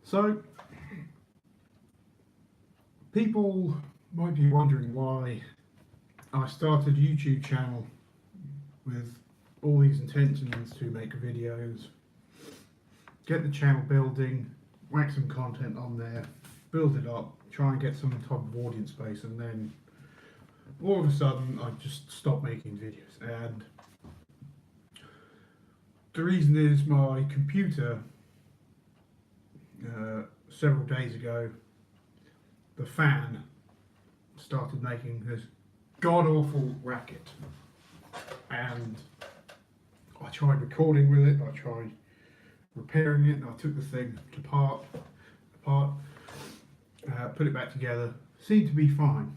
So, people might be wondering why I started a YouTube channel with all these intentions to make videos, get the channel building, whack some content on there, build it up, try and get some type of audience base, and then all of a sudden I just stopped making videos. And the reason is my computer, several days ago, the fan started making this god-awful racket, and I tried recording with it, I tried repairing it, and I took the thing apart, put it back together, seemed to be fine.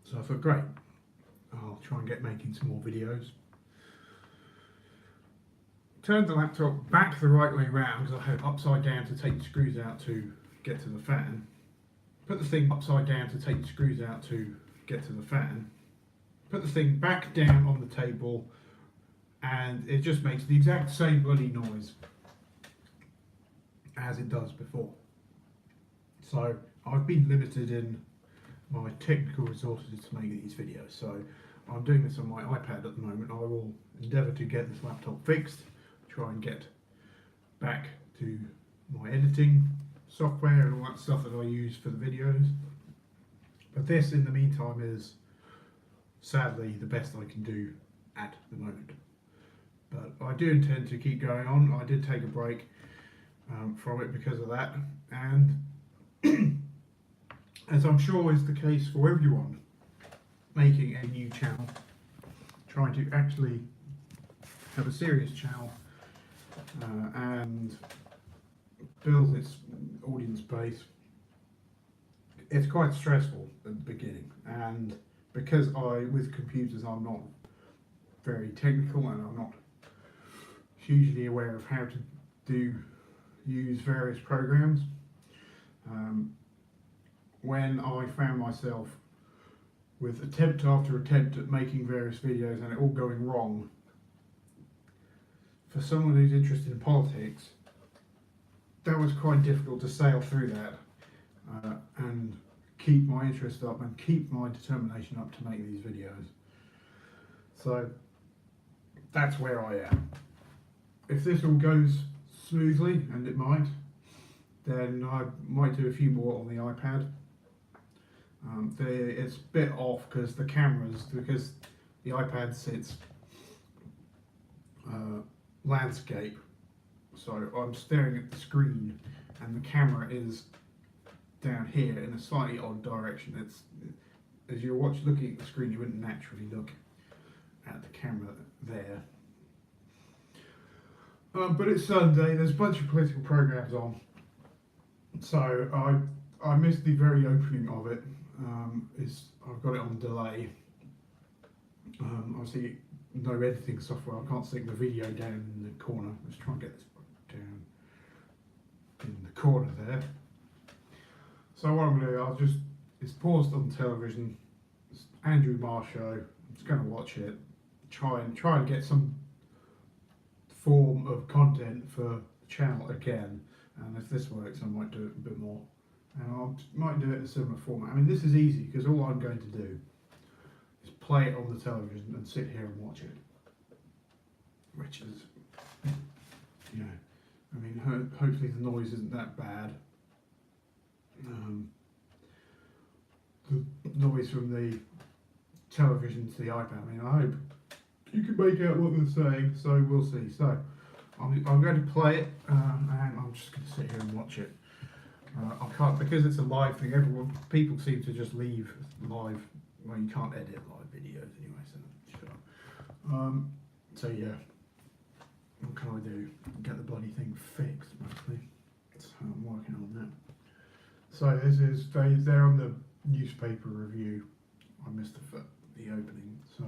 So I thought, great, I'll try and get making some more videos. Turned the laptop back the right way around because I had it upside down to take the screws out to get to the fan. Put the thing upside down to take the screws out to get to the fan. Put the thing back down on the table, and it just makes the exact same bloody noise as it does before. So I've been limited in my technical resources to make these videos, so I'm doing this on my iPad at the moment. I will endeavour to get this laptop fixed, try and get back to my editing software and all that stuff that I use for the videos. But this, in the meantime, is sadly the best I can do at the moment. But I do intend to keep going on. I did take a break from it because of that, and as I'm sure is the case for everyone making a new channel, trying to actually have a serious channel and build its audience base, it's quite stressful at the beginning. And because with computers I'm not very technical and I'm not hugely aware of how to use various programs, when I found myself with attempt after attempt at making various videos and it all going wrong, for someone who's interested in politics, that was quite difficult to sail through that and keep my interest up and keep my determination up to make these videos. So that's where I am. If this all goes smoothly, and it might, then I might do a few more on the iPad. It's a bit off because the iPad sits landscape, so I'm staring at the screen and the camera is down here in a slightly odd direction. As you're looking at the screen, you wouldn't naturally look at the camera there. But it's Sunday, there's a bunch of political programs on, so I missed the very opening of it. I've got it on delay. Obviously, no editing software. I can't stick the video down in the corner. Let's try and get this down in the corner there. So what I'm going to do, it's paused on television. It's Andrew Marr show. I'm just going to watch it. Try and get some form of content for the channel again. And if this works, I might do it a bit more. And I might do it in a similar format. I mean, this is easy because all I'm going to do is play it on the television and sit here and watch it. Which is, you know, I mean, hopefully the noise isn't that bad. The noise from the television to the iPad, I mean, I hope you can make out what they're saying, so we'll see. So I'm going to play it and I'm just going to sit here and watch it. I can't, because it's a live thing. People seem to just leave live. Well, you can't edit live videos anyway, so sure. So yeah, what can I do? Get the bloody thing fixed, mostly. So I'm working on that. So this is there on the newspaper review. I missed the opening, so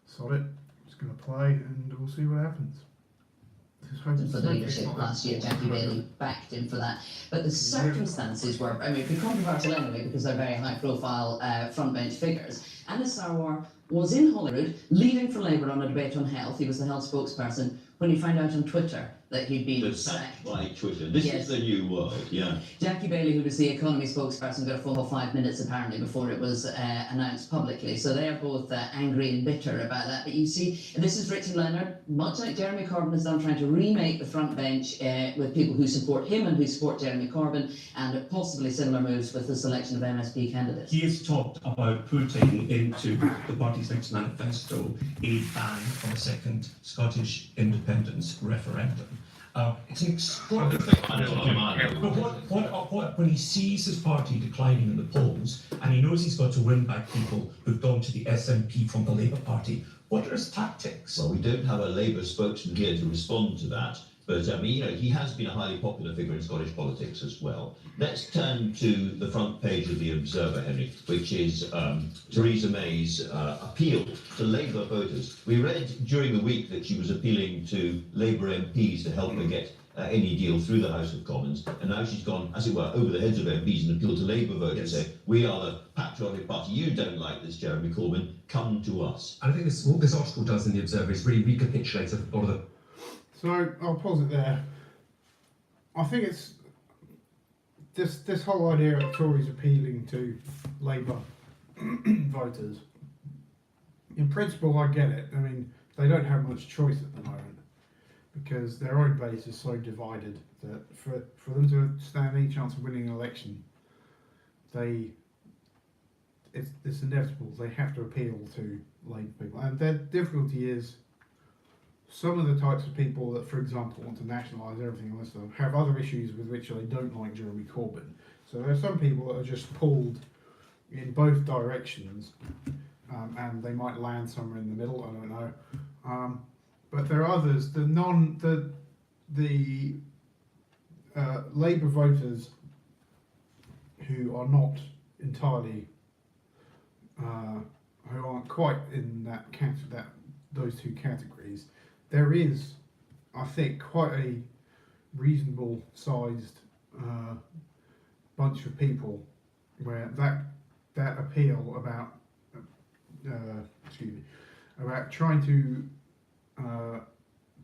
sod it. Just going to play, and we'll see what happens. For the leadership last year, Jackie Bailey backed him for that. But the circumstances were, I mean, pretty controversial anyway, because they're very high-profile front-bench figures. Anas Sarwar was in Holyrood, leaving for Labour on a debate on health. He was the health spokesperson when he found out on Twitter that he'd been The sacked by Twitter. This Yes. is the new world, yeah. Jackie Bailey, who was the economy spokesperson, got a phone call 5 minutes apparently before it was announced publicly. So they're both angry and bitter about that. But you see, this is Richard Leonard, much like Jeremy Corbyn has done, trying to remake the front bench with people who support him and who support Jeremy Corbyn, and possibly similar moves with the selection of MSP candidates. He has talked about putting into the party's next manifesto a ban on a second Scottish independence referendum. It's an extraordinary but when he sees his party declining in the polls and he knows he's got to win back people who've gone to the SNP from the Labour Party, what are his tactics? Well, we don't have a Labour spokesman here to respond to that, but he has been a highly popular figure in Scottish politics as well. Let's turn to the front page of the Observer, Henry, which is Theresa May's appeal to Labour voters. We read during the week that she was appealing to Labour MPs to help her get any deal through the House of Commons, and now she's gone, as it were, over the heads of MPs and appealed to Labour voters, Yes. say, we are the patriotic party, you don't like this, Jeremy Corbyn, come to us. And I think what this article does in the Observer is really recapitulate a lot of the. So I'll pause it there. I think it's this whole idea of Tories appealing to Labour voters. In principle, I get it. I mean, they don't have much choice at the moment because their own base is so divided that for them to stand any chance of winning an election, it's inevitable. They have to appeal to Labour people, and their difficulty is. Some of the types of people that, for example, want to nationalise everything and this stuff have other issues with which they don't like Jeremy Corbyn. So there are some people that are just pulled in both directions, and they might land somewhere in the middle. I don't know. But there are others. The Labour voters who are not entirely, who aren't quite in those two categories. There is, I think, quite a reasonable sized bunch of people where that appeal about about trying to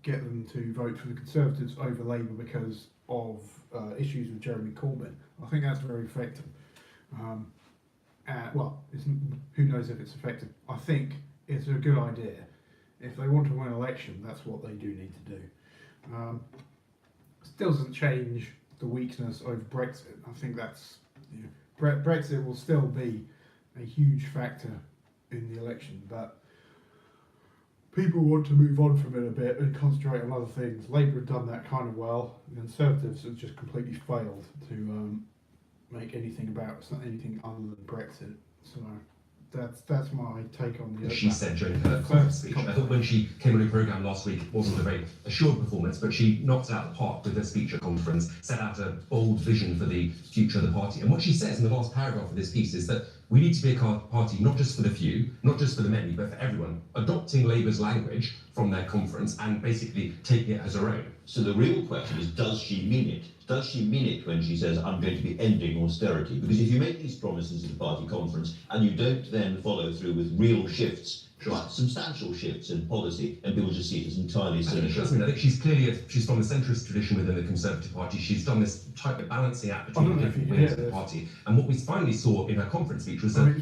get them to vote for the Conservatives over Labour because of issues with Jeremy Corbyn. I think that's very effective. Who knows if it's effective? I think it's a good idea. If they want to win an election, that's what they do need to do. Still doesn't change the weakness over Brexit. I think that's Brexit will still be a huge factor in the election, but people want to move on from it a bit and concentrate on other things. Labour have done that kind of well. The Conservatives have just completely failed to make anything other than Brexit. So that's my take on the. She said during her conference speech. I thought when she came on the programme last week, it wasn't a very assured performance, but she knocked it out of the park with her speech at conference, set out a bold vision for the future of the party. And what she says in the last paragraph of this piece is that we need to be a party not just for the few, not just for the many, but for everyone, adopting Labour's language from their conference and basically taking it as her own. So the real question is, does she mean it? Does she mean it when she says, I'm going to be ending austerity? Because if you make these promises at the party conference and you don't then follow through with real shifts, quite substantial shifts in policy, and people just see it as entirely cynical. I think she's clearly she's from a centrist tradition within the Conservative Party. She's done this type of balancing act between different wings of the party. And what we finally saw in her conference speech was a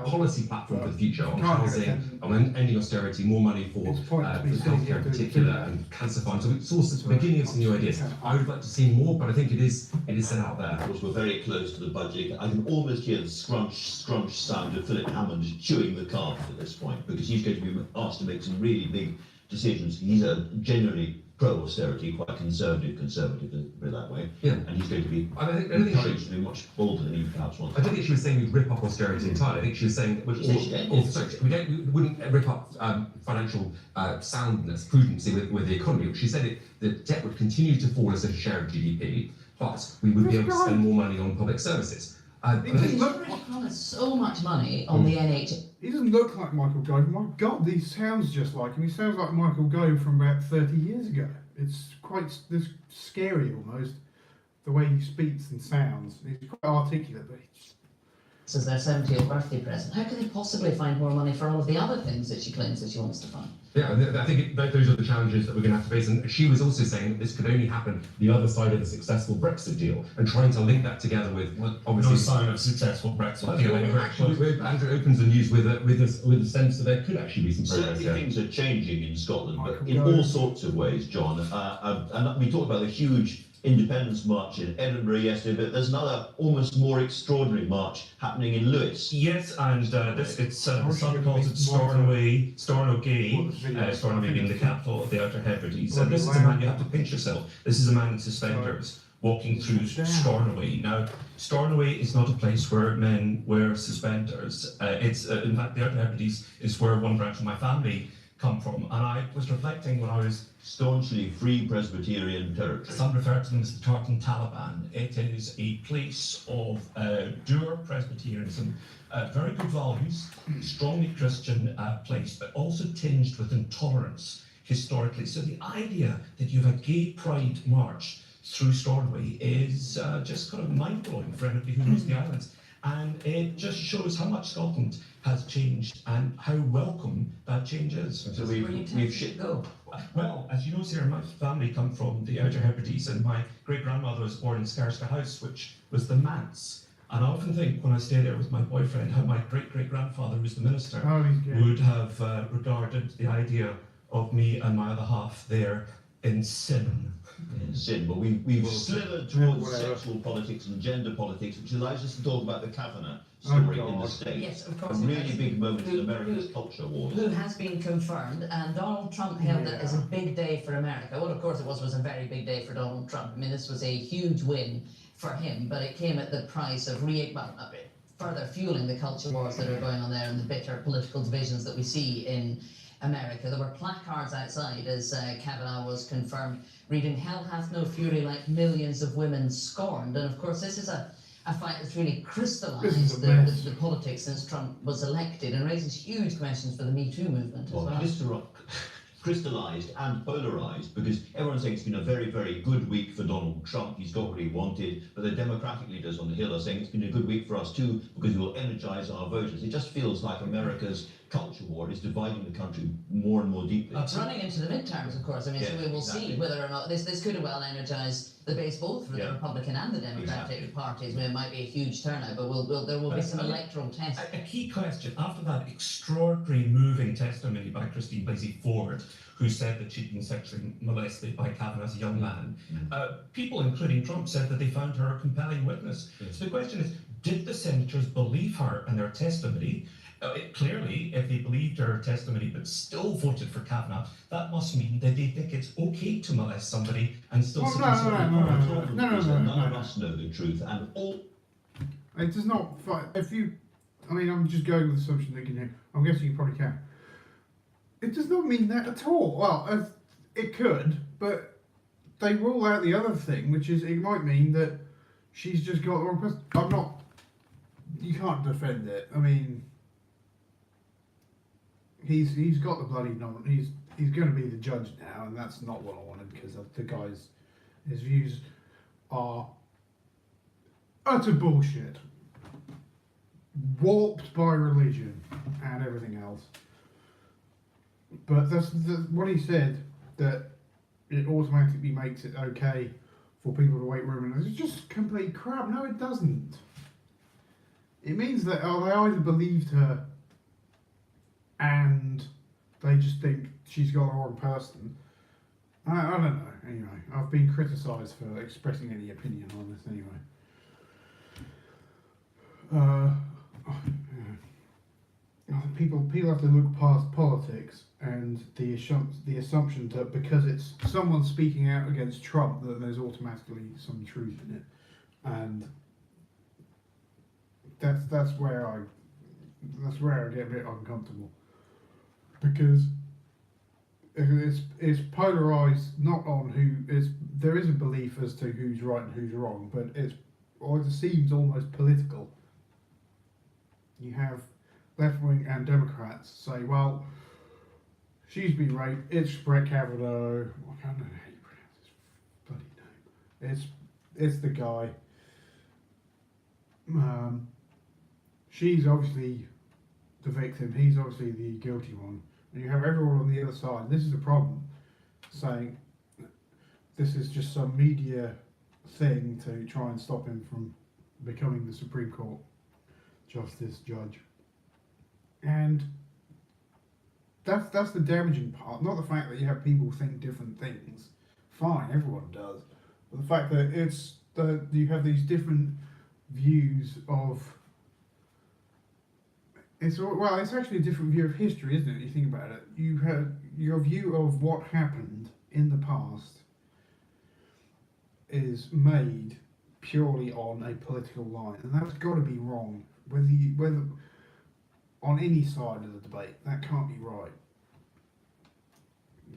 policy platform for the future on housing, on ending austerity, more money for healthcare in particular, and cancer funds. So we saw the beginning of some new ideas. I would like to see more, but I think it is set out there. Of course, we're very close to the budget. I can almost hear the scrunch sound of Philip Hammond chewing the carpet at this point, because he's going to be asked to make some really big decisions. He's a generally pro-austerity, quite conservative, put it that way. Yeah. And he's going to be encouraged to be much bolder than he perhaps wants. I don't think she was saying we'd rip up austerity entirely. I think she was saying we wouldn't rip up financial soundness, prudency with the economy. She said the debt would continue to fall as a share of GDP, but we would be able to spend more money on public services. He's already promised so much money on the NHS. He doesn't look like Michael Gove. My God, he sounds just like him. He sounds like Michael Gove from about 30 years ago. It's quite scary almost, the way he speaks and sounds. He's quite articulate, but as their 70th birthday present, how can they possibly find more money for all of the other things that she claims that she wants to fund? Yeah, and I think those are the challenges that we're going to have to face. And she was also saying that this could only happen the other side of a successful Brexit deal, and trying to link that together with obviously No sign of successful Brexit. Well, Andrew opens the news with a sense that there could actually be some progress. Certainly things are changing in Scotland, but in all sorts of ways, John. And we talked about the huge independence march in Edinburgh yesterday, but there's another almost more extraordinary march happening in Lewis. Yes, and it's the song calls it Stornoway, Stornoway being the capital of the Outer Hebrides. And this is a man, you have to pinch yourself, this is a man in suspenders walking through Stornoway. Now, Stornoway is not a place where men wear suspenders. It's in fact, the Outer Hebrides is where one branch of my family come from, and I was reflecting when I was Staunchly Free Presbyterian territory. some refer to them as the Tartan Taliban. It is a place of dour Presbyterianism, very good values, strongly Christian place, but also tinged with intolerance historically. So the idea that you have a gay pride march through Stornoway is just kind of mind-blowing for anybody who knows the islands. And it just shows how much Scotland has changed and how welcome that change is. So we've go. Well, as you know, Sarah, my family come from the Outer Hebrides, and my great-grandmother was born in Scarska House, which was the manse. And I often think, when I stay there with my boyfriend, how my great-great-grandfather, who's the minister, would have regarded the idea of me and my other half there in sin. Sin, but we've slithered towards sexual politics and gender politics, which allows us to talk about the Kavanagh story in the States. Yes, of course. A really big moment in America's culture war. Who has been confirmed, and Donald Trump hailed it as a big day for America. Well, of course it was a very big day for Donald Trump. I mean, this was a huge win for him, but it came at the price of further fueling the culture wars that are going on there and the bitter political divisions that we see in America. There were placards outside as Kavanaugh was confirmed, reading, "Hell hath no fury like millions of women scorned." And of course, this is a fight that's really crystallised the politics since Trump was elected and raises huge questions for the Me Too movement as well. Crystallised and polarised, because everyone's saying it's been a very, very good week for Donald Trump. He's got what he wanted, but the Democratic leaders on the Hill are saying it's been a good week for us too, because it will energise our voters. It just feels like America's culture war is dividing the country more and more deeply. It's running into the midterms, of course. I mean, so we will see whether or not this could have well energised the base both for the Republican and the Democratic parties. I mean, it might be a huge turnout, but there will be some electoral tests. A key question, after that extraordinary moving testimony by Christine Blasey Ford, who said that she'd been sexually molested by Kavanaugh as a young man, people, including Trump, said that they found her a compelling witness. So the question is, did the senators believe her and their testimony? Clearly, if they believed her testimony but still voted for Kavanaugh, that must mean that they think it's okay to molest somebody and still No. None of us know the truth, and all. It does not. I'm just going with the assumption that I'm guessing you probably can. It does not mean that at all. Well, it could, but they rule out the other thing, which is it might mean that she's just got the wrong person. You can't defend it. I mean, he's got the bloody number. He's going to be the judge now, and that's not what I wanted, because his views are utter bullshit, warped by religion and everything else. But that's what he said, that it automatically makes it okay for people to wait room, and it's just complete crap. No, it doesn't. It means that they either believed her and they just think she's got the wrong person. I don't know. Anyway, I've been criticised for expressing any opinion on this anyway. People have to look past politics and the assumption that because it's someone speaking out against Trump that there's automatically some truth in it, and that's where I get a bit uncomfortable, because it's polarized not on there is a belief as to who's right and who's wrong, but it seems almost political. You have left-wing and Democrats say, well, she's been raped, it's Brett Kavanaugh, I don't know how you pronounce his bloody name, it's the guy, she's obviously the victim, he's obviously the guilty one, and you have everyone on the other side. This is the problem, saying this is just some media thing to try and stop him from becoming the Supreme Court judge. And that's the damaging part, not the fact that you have people think different things. Fine, everyone does. But the fact that you have these different views of it's actually a different view of history, isn't it? You think about it. You have your view of what happened in the past is made purely on a political line, and that's got to be wrong. Whether on any side of the debate, that can't be right.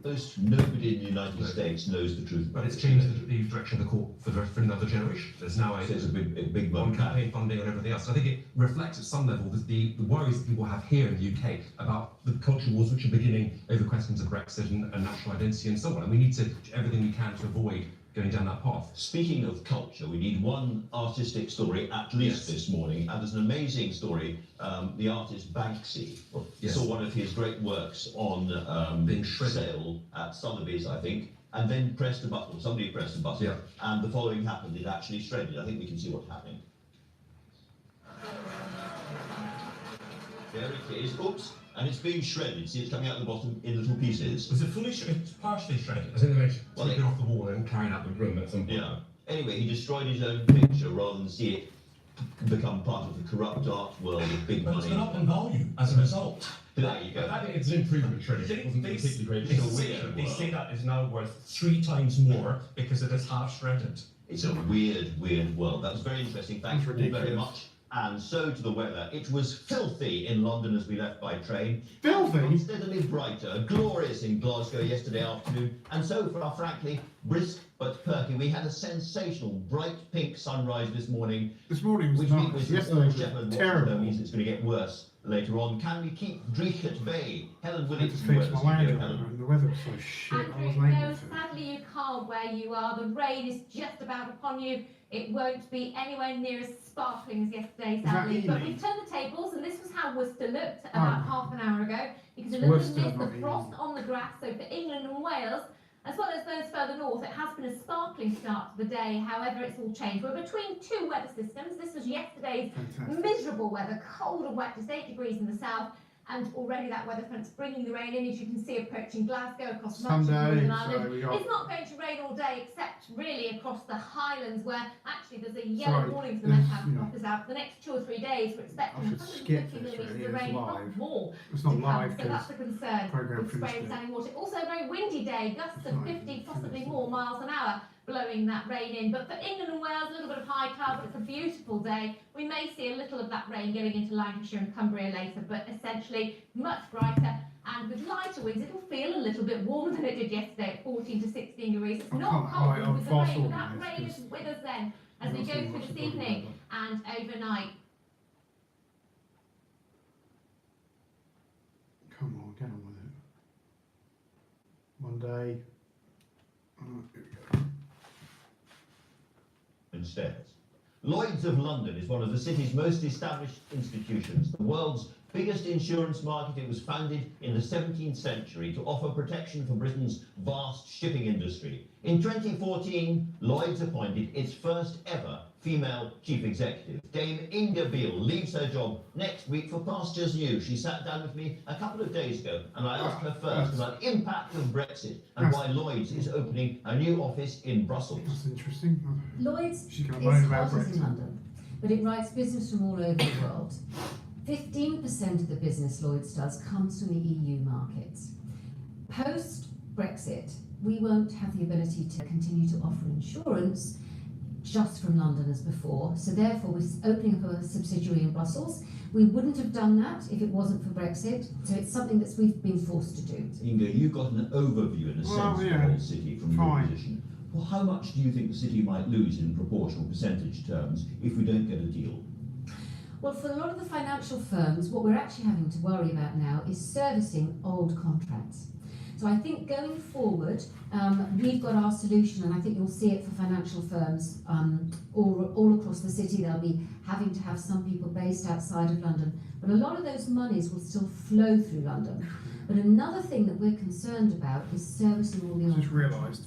Most nobody in the United States knows the truth. But it's changed the direction of the court for another generation. There's now So it's a big on one. campaign funding and everything else. So I think it reflects at some level the worries that people have here in the UK about the cultural wars which are beginning over questions of Brexit and national identity and so on. And we need to do everything we can to avoid going down that path. Speaking of culture, we need one artistic story at least Yes. this morning, and there's an amazing story. The artist Banksy Yes. saw one of his great works on Being shredded. sale at Sotheby's, I think, and then pressed a button. Somebody pressed a button, Yeah. and the following happened. It actually shredded. I think we can see what's happening. There it is. Oops. And it's being shredded. See, it's coming out the bottom in little pieces. Was it fully shredded? It's partially shredded. I think they mentioned Well, taking it off the wall and carrying out the room at some point. Yeah. Anyway, he destroyed his own picture rather than see it become part of the corrupt art world of big But it's money. gone up in value as a result. There you go. I think it's an improvement shredded. They, It wasn't they, particularly they, great. they say that is now worth 3 times more because it is half shredded. It's a weird, weird world. That was very interesting. Thanks That's all very ridiculous. much. And so to the weather. It was filthy in London as we left by train. Filthy? Got steadily brighter. Glorious in Glasgow yesterday afternoon. And so far, frankly, brisk but perky. We had a sensational bright pink sunrise this morning, This morning was which nice. means Yesterday was Shepherd terrible. means it's going to get worse later on. Can we keep Dreek at bay? Helen I had to Williams, fix where my the Land studio, Rover, Helen. and the weather was so shit. I Andrew, wasn't able no, to. sadly you can't where you are. The rain is just about upon you. It won't be anywhere near as sparkling as yesterday, Is that sadly. But Ely? we've turned the tables, and this was how Worcester looked Oh. about half an hour ago. You can It's a little Worcester, bit miss not the Ely. frost on the grass. So for England and Wales, as well as those further north, it has been a sparkling start to the day. However, it's all changed. We're between 2 weather systems. This was yesterday's Fantastic. miserable weather, cold and wet, just 8 degrees in the south. And already that weather front's bringing the rain in, as you can see, approaching Glasgow across much of Sunday, Northern so Ireland. we got It's not going to rain all day, except really across the Highlands, where actually there's a yellow Sorry, warning for the Met this, you know, Office out for the next 2 or 3 days. We're expecting I should 150 skip this millimetres really, of it's rain, live. not more. It's to not come, live so because that's a concern. programme With spray finished and it. standing water. Also a very windy day, gusts of Right, 50, possibly finished more it. miles an hour, blowing that rain in. But for England and Wales, a little bit of high cloud, but it's a beautiful day. We may see a little of that rain going into Lancashire and Cumbria later, but essentially much brighter. And with lighter winds, it'll feel a little bit warmer than it did yesterday at 14 to 16 degrees. It's I not can't- cold I'm with the fast rain, but that organised, rain is because with us then as I've we not go seen through much this of the evening weather. and overnight. Come on, get on with it. One day. Here we go. And stairs. Lloyd's of London is one of the city's most established institutions, the world's biggest insurance market. It was founded in the 17th century to offer protection for Britain's vast shipping industry. In 2014, Lloyd's appointed its first ever female chief executive. Dame Inga Beale leaves her job next week for pastures new. She sat down with me a couple of days ago and I asked her first about the impact of Brexit and why Lloyd's is opening a new office in Brussels. That's interesting. Lloyd's She's going is to moan about headquarters in Brexit. London, but it writes business from all over the world. 15% of the business Lloyd's does comes from the EU markets. Post-Brexit, we won't have the ability to continue to offer insurance just from London as before, so therefore we're opening up a subsidiary in Brussels. We wouldn't have done that if it wasn't for Brexit, so it's something that we've been forced to do. Inga, you got an overview in a Well, sense of the yeah, whole city from your fine. position. Well, how much do you think the city might lose in proportional percentage terms if we don't get a deal? Well, for a lot of the financial firms, what we're actually having to worry about now is servicing old contracts. So I think going forward, we've got our solution, and I think you'll see it for financial firms all across the city. They'll be having to have some people based outside of London, but a lot of those monies will still flow through London. But another thing that we're concerned about is servicing all the Just old realised.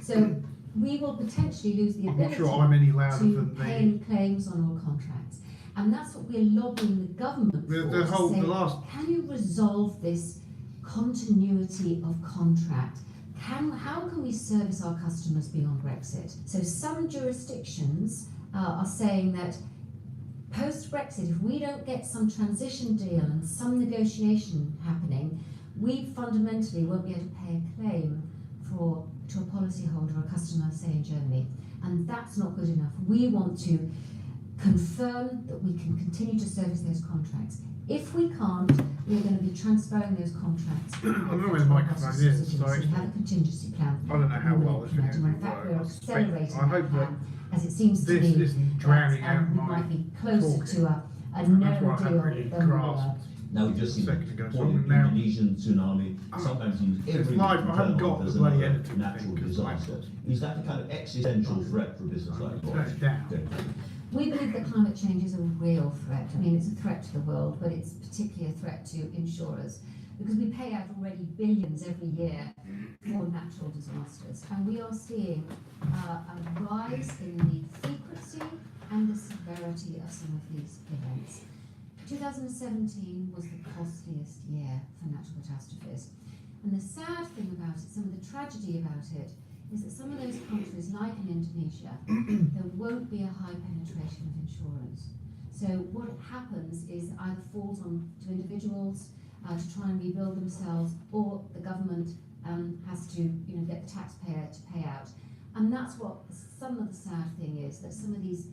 So we will potentially lose the I'm not ability sure I'm any louder to than pay any claims on all contracts. And that's what we're lobbying the government for, the whole, to say, the last, can you resolve this continuity of contract? How can we service our customers beyond Brexit? So some jurisdictions are saying that post-Brexit, if we don't get some transition deal and some negotiation happening, we fundamentally won't be able to pay a claim to a policyholder or a customer, say in Germany. And that's not good enough. We want to confirm that we can continue to service those contracts. If we can't, we're going to be transferring those contracts. I don't know where the microphone is, So sorry. we have a contingency plan. I don't know how we well will this is implement, going and in to fact, work. we're I suspect- accelerating I hope that that plan, as it seems to this me isn't drowning that, out we my might be closer talking. to a That's no why I haven't deal really than we were. grasped. Now we've just seen A second ago, the so I'm now- Indonesian tsunami, sometimes in It's every live, I haven't turn got on, there's the bloody another editing natural thing, 'cause disaster. Is that a kind of existential threat for a business like Turn yours? it down. Okay. We believe that climate change is a real threat. I mean, it's a threat to the world, but it's particularly a threat to insurers, because we pay out already billions every year for natural disasters. And we are seeing a rise in the frequency and the severity of some of these events. 2017 was the costliest year for natural catastrophes. And the sad thing about it, some of the tragedy about it, is that some of those countries, like in Indonesia, there won't be a high penetration of insurance. So what happens is either falls on to individuals to try and rebuild themselves, or the government has to get the taxpayer to pay out. And that's what some of the sad thing is, that some of these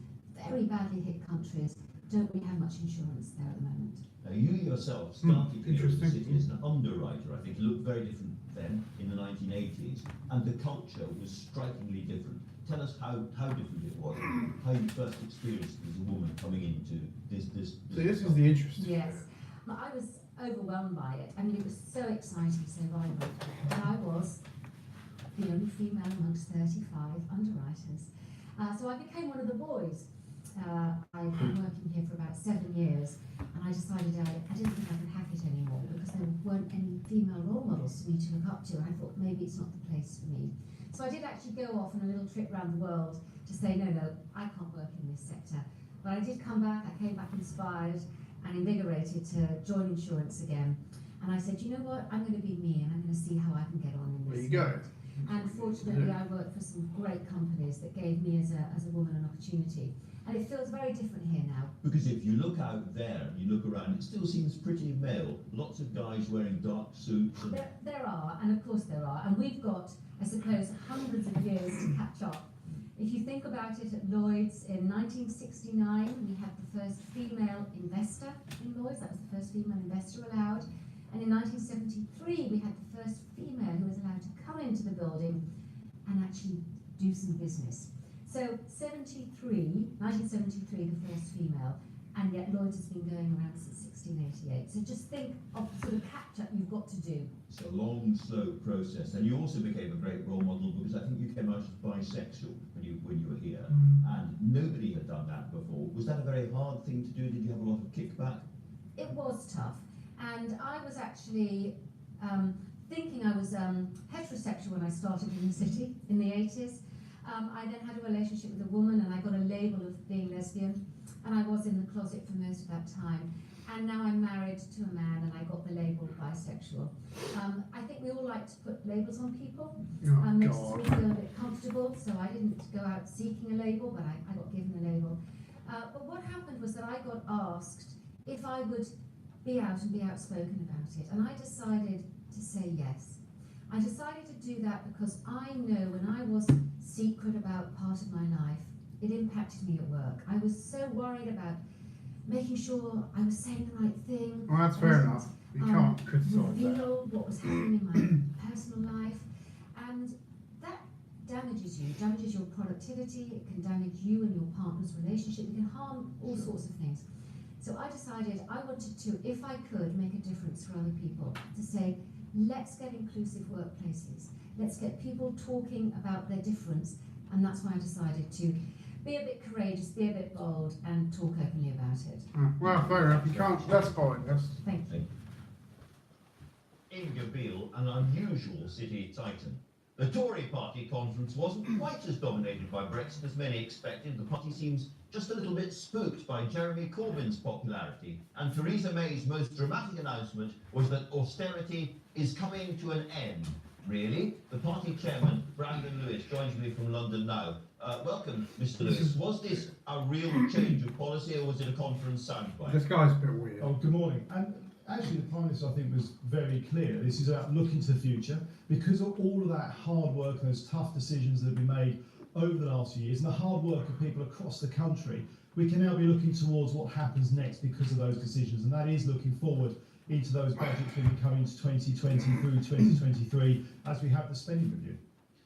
very badly hit countries don't really have much insurance there at the moment. Now you yourself started here in the interesting. city as an underwriter. I think it looked very different then in the 1980s, and the culture was strikingly different. Tell us how different it was, how you first experienced it as a woman coming into this. So this is the interesting Yes, I was overwhelmed by it. I mean, it was so exciting, so vibrant. And I was the only female amongst 35 underwriters. So I became one of the boys. I've been working here for about 7 years, and I decided I didn't think I could hack it anymore, because there weren't any female role models for me to look up to, and I thought maybe it's not the place for me. So I did actually go off on a little trip around the world to say, no, I can't work in this sector. But I did come back, I came back inspired and invigorated to join insurance again. And I said, you know what, I'm going to be me, and I'm going to see how I can get on in this. There you go. And fortunately, I worked for some great companies that gave me as a woman an opportunity. And it feels very different here now. Because if you look out there, you look around, it still seems pretty male. Lots of guys wearing dark suits. And There are, and of course there are. And we've got, I suppose, hundreds of years to catch up. If you think about it, at Lloyd's in 1969, we had the first female investor in Lloyd's. That was the first female investor allowed. And in 1973, we had the first female who was allowed to come into the building and actually do some business. So 1973, the first female, and yet Lloyd's has been going around since 1688. So just think of the sort of catch-up you've got to do. it's a long, slow process. And you also became a great role model, because I think you came out as bisexual when you were here, and nobody had done that before. Was that a very hard thing to do? Did you have a lot of kickback? It was tough, and I was actually thinking I was heterosexual when I started in the city in the 80s. I then had a relationship with a woman, and I got a label of being lesbian, and I was in the closet for most of that time. And now I'm married to a man, and I got the label bisexual. I think we all like to put labels on people. Oh, Makes God. me feel a bit comfortable, so I didn't go out seeking a label, but I got given a label. But what happened was that I got asked if I would be out and be outspoken about it, and I decided to say yes. I decided to do that because I know when I was secret about part of my life, it impacted me at work. I was so worried about making sure I was saying the right thing. Well, that's fair enough. You can't criticise that. Reveal what was happening in my personal life, and that damages you. It damages your productivity. It can damage you and your partner's relationship. It can harm all sorts of things. So I decided I wanted to, if I could, make a difference for other people. To say, let's get inclusive workplaces. Let's get people talking about their difference, and that's why I decided to be a bit courageous, be a bit bold, and talk openly about it. Well, fair enough. You can't. That's fine. Thank you. Inga Beale, an unusual city titan. The Tory party conference wasn't quite as dominated by Brexit as many expected. The party seems just a little bit spooked by Jeremy Corbyn's popularity, and Theresa May's most dramatic announcement was that austerity is coming to an end. Really? The party chairman, Brandon Lewis, joins me from London now. Welcome, Mr. Lewis. Was this a real change of policy, or was it a conference soundbite? This guy's a bit weird. Oh, good morning. And actually, the Prime Minister, I think, was very clear. This is about looking to the future. Because of all of that hard work and those tough decisions that have been made over the last few years, and the hard work of people across the country, we can now be looking towards what happens next because of those decisions. And that is looking forward into those budgets when we come into 2020 through 2023 as we have the spending review.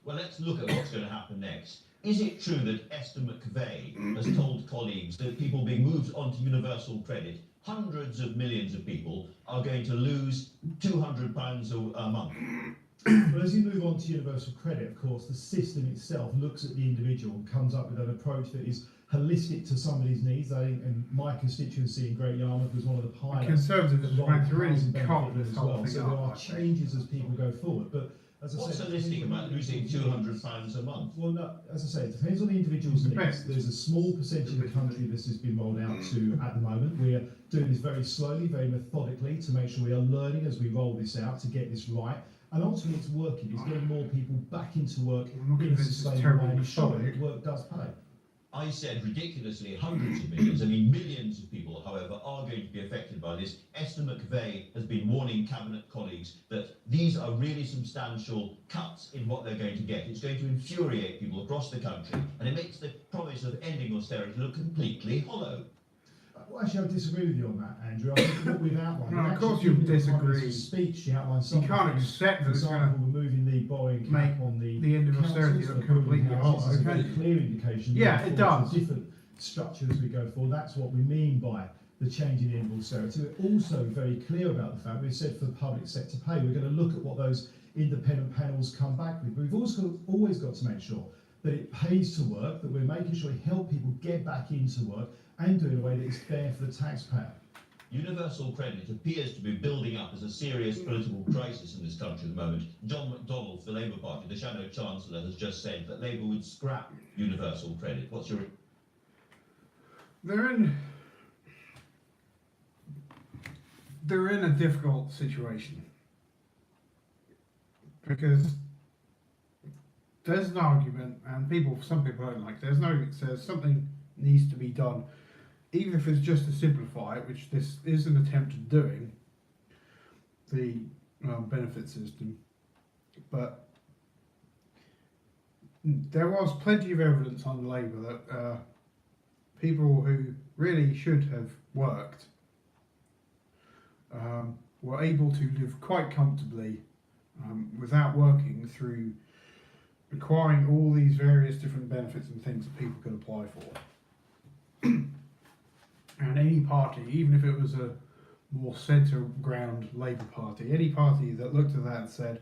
Well, let's look at what's going to happen next. Is it true that Esther McVeigh has told colleagues that people being moved onto universal credit, hundreds of millions of people, are going to lose £200 a month? Well, as you move on to universal credit, of course, the system itself looks at the individual and comes up with an approach that is holistic to somebody's needs. I think, and my constituency in Great Yarmouth was one of the pilots. Conservatives of went to really housing cut benefit this as whole well. thing So there up, are I think. changes as people go forward. But as I What's said, holistic about losing £200 a month? well, no, as I say, it depends on the individual's needs. Depends. There's a small percentage of the country this has been rolled out to at the moment. We are doing this very slowly, very methodically, to make sure we are learning as we roll this out to get this right. And ultimately, it's working. It's getting more people back into work I'm not in a convinced it's sustainable terribly way and showing methodic. that work does pay. I said ridiculously hundreds of millions. I mean, millions of people, however, are going to be affected by this. Esther McVeigh has been warning cabinet colleagues that these are really substantial cuts in what they're going to get. It's going to infuriate people across the country, and it makes the promise of ending austerity look completely hollow. Well, actually, I disagree with you on that, Andrew. I think what we've outlined. No, and of course actually, you in the Prime disagree. Minister's speech, she outlined some You can't things. accept that For it's going example, removing the borrowing cap make on the end of austerity councils look for building completely houses hollow, is a very okay? clear indication. Yeah, moving it forward does. to a different structure as we go forward. That's what we mean by the change in the end of austerity. We're also very clear about the fact we've said for the public sector pay, we're going to look at what those independent panels come back with. But we've always got to make sure that it pays to work, that we're making sure we help people get back into work and do it in a way that is fair for the taxpayer. Universal credit appears to be building up as a serious political crisis in this country at the moment. John McDonnell, for the Labour Party, the Shadow Chancellor, has just said that Labour would scrap universal credit. What's your... They're in a difficult situation because there's an argument, and some people don't like. There's no argument that says something needs to be done, even if it's just to simplify it, which this is an attempt at doing, the benefit system. But there was plenty of evidence on Labour that people who really should have worked were able to live quite comfortably without working through acquiring all these various different benefits and things that people could apply for. And any party, even if it was a more centre ground Labour Party, any party that looked at that and said,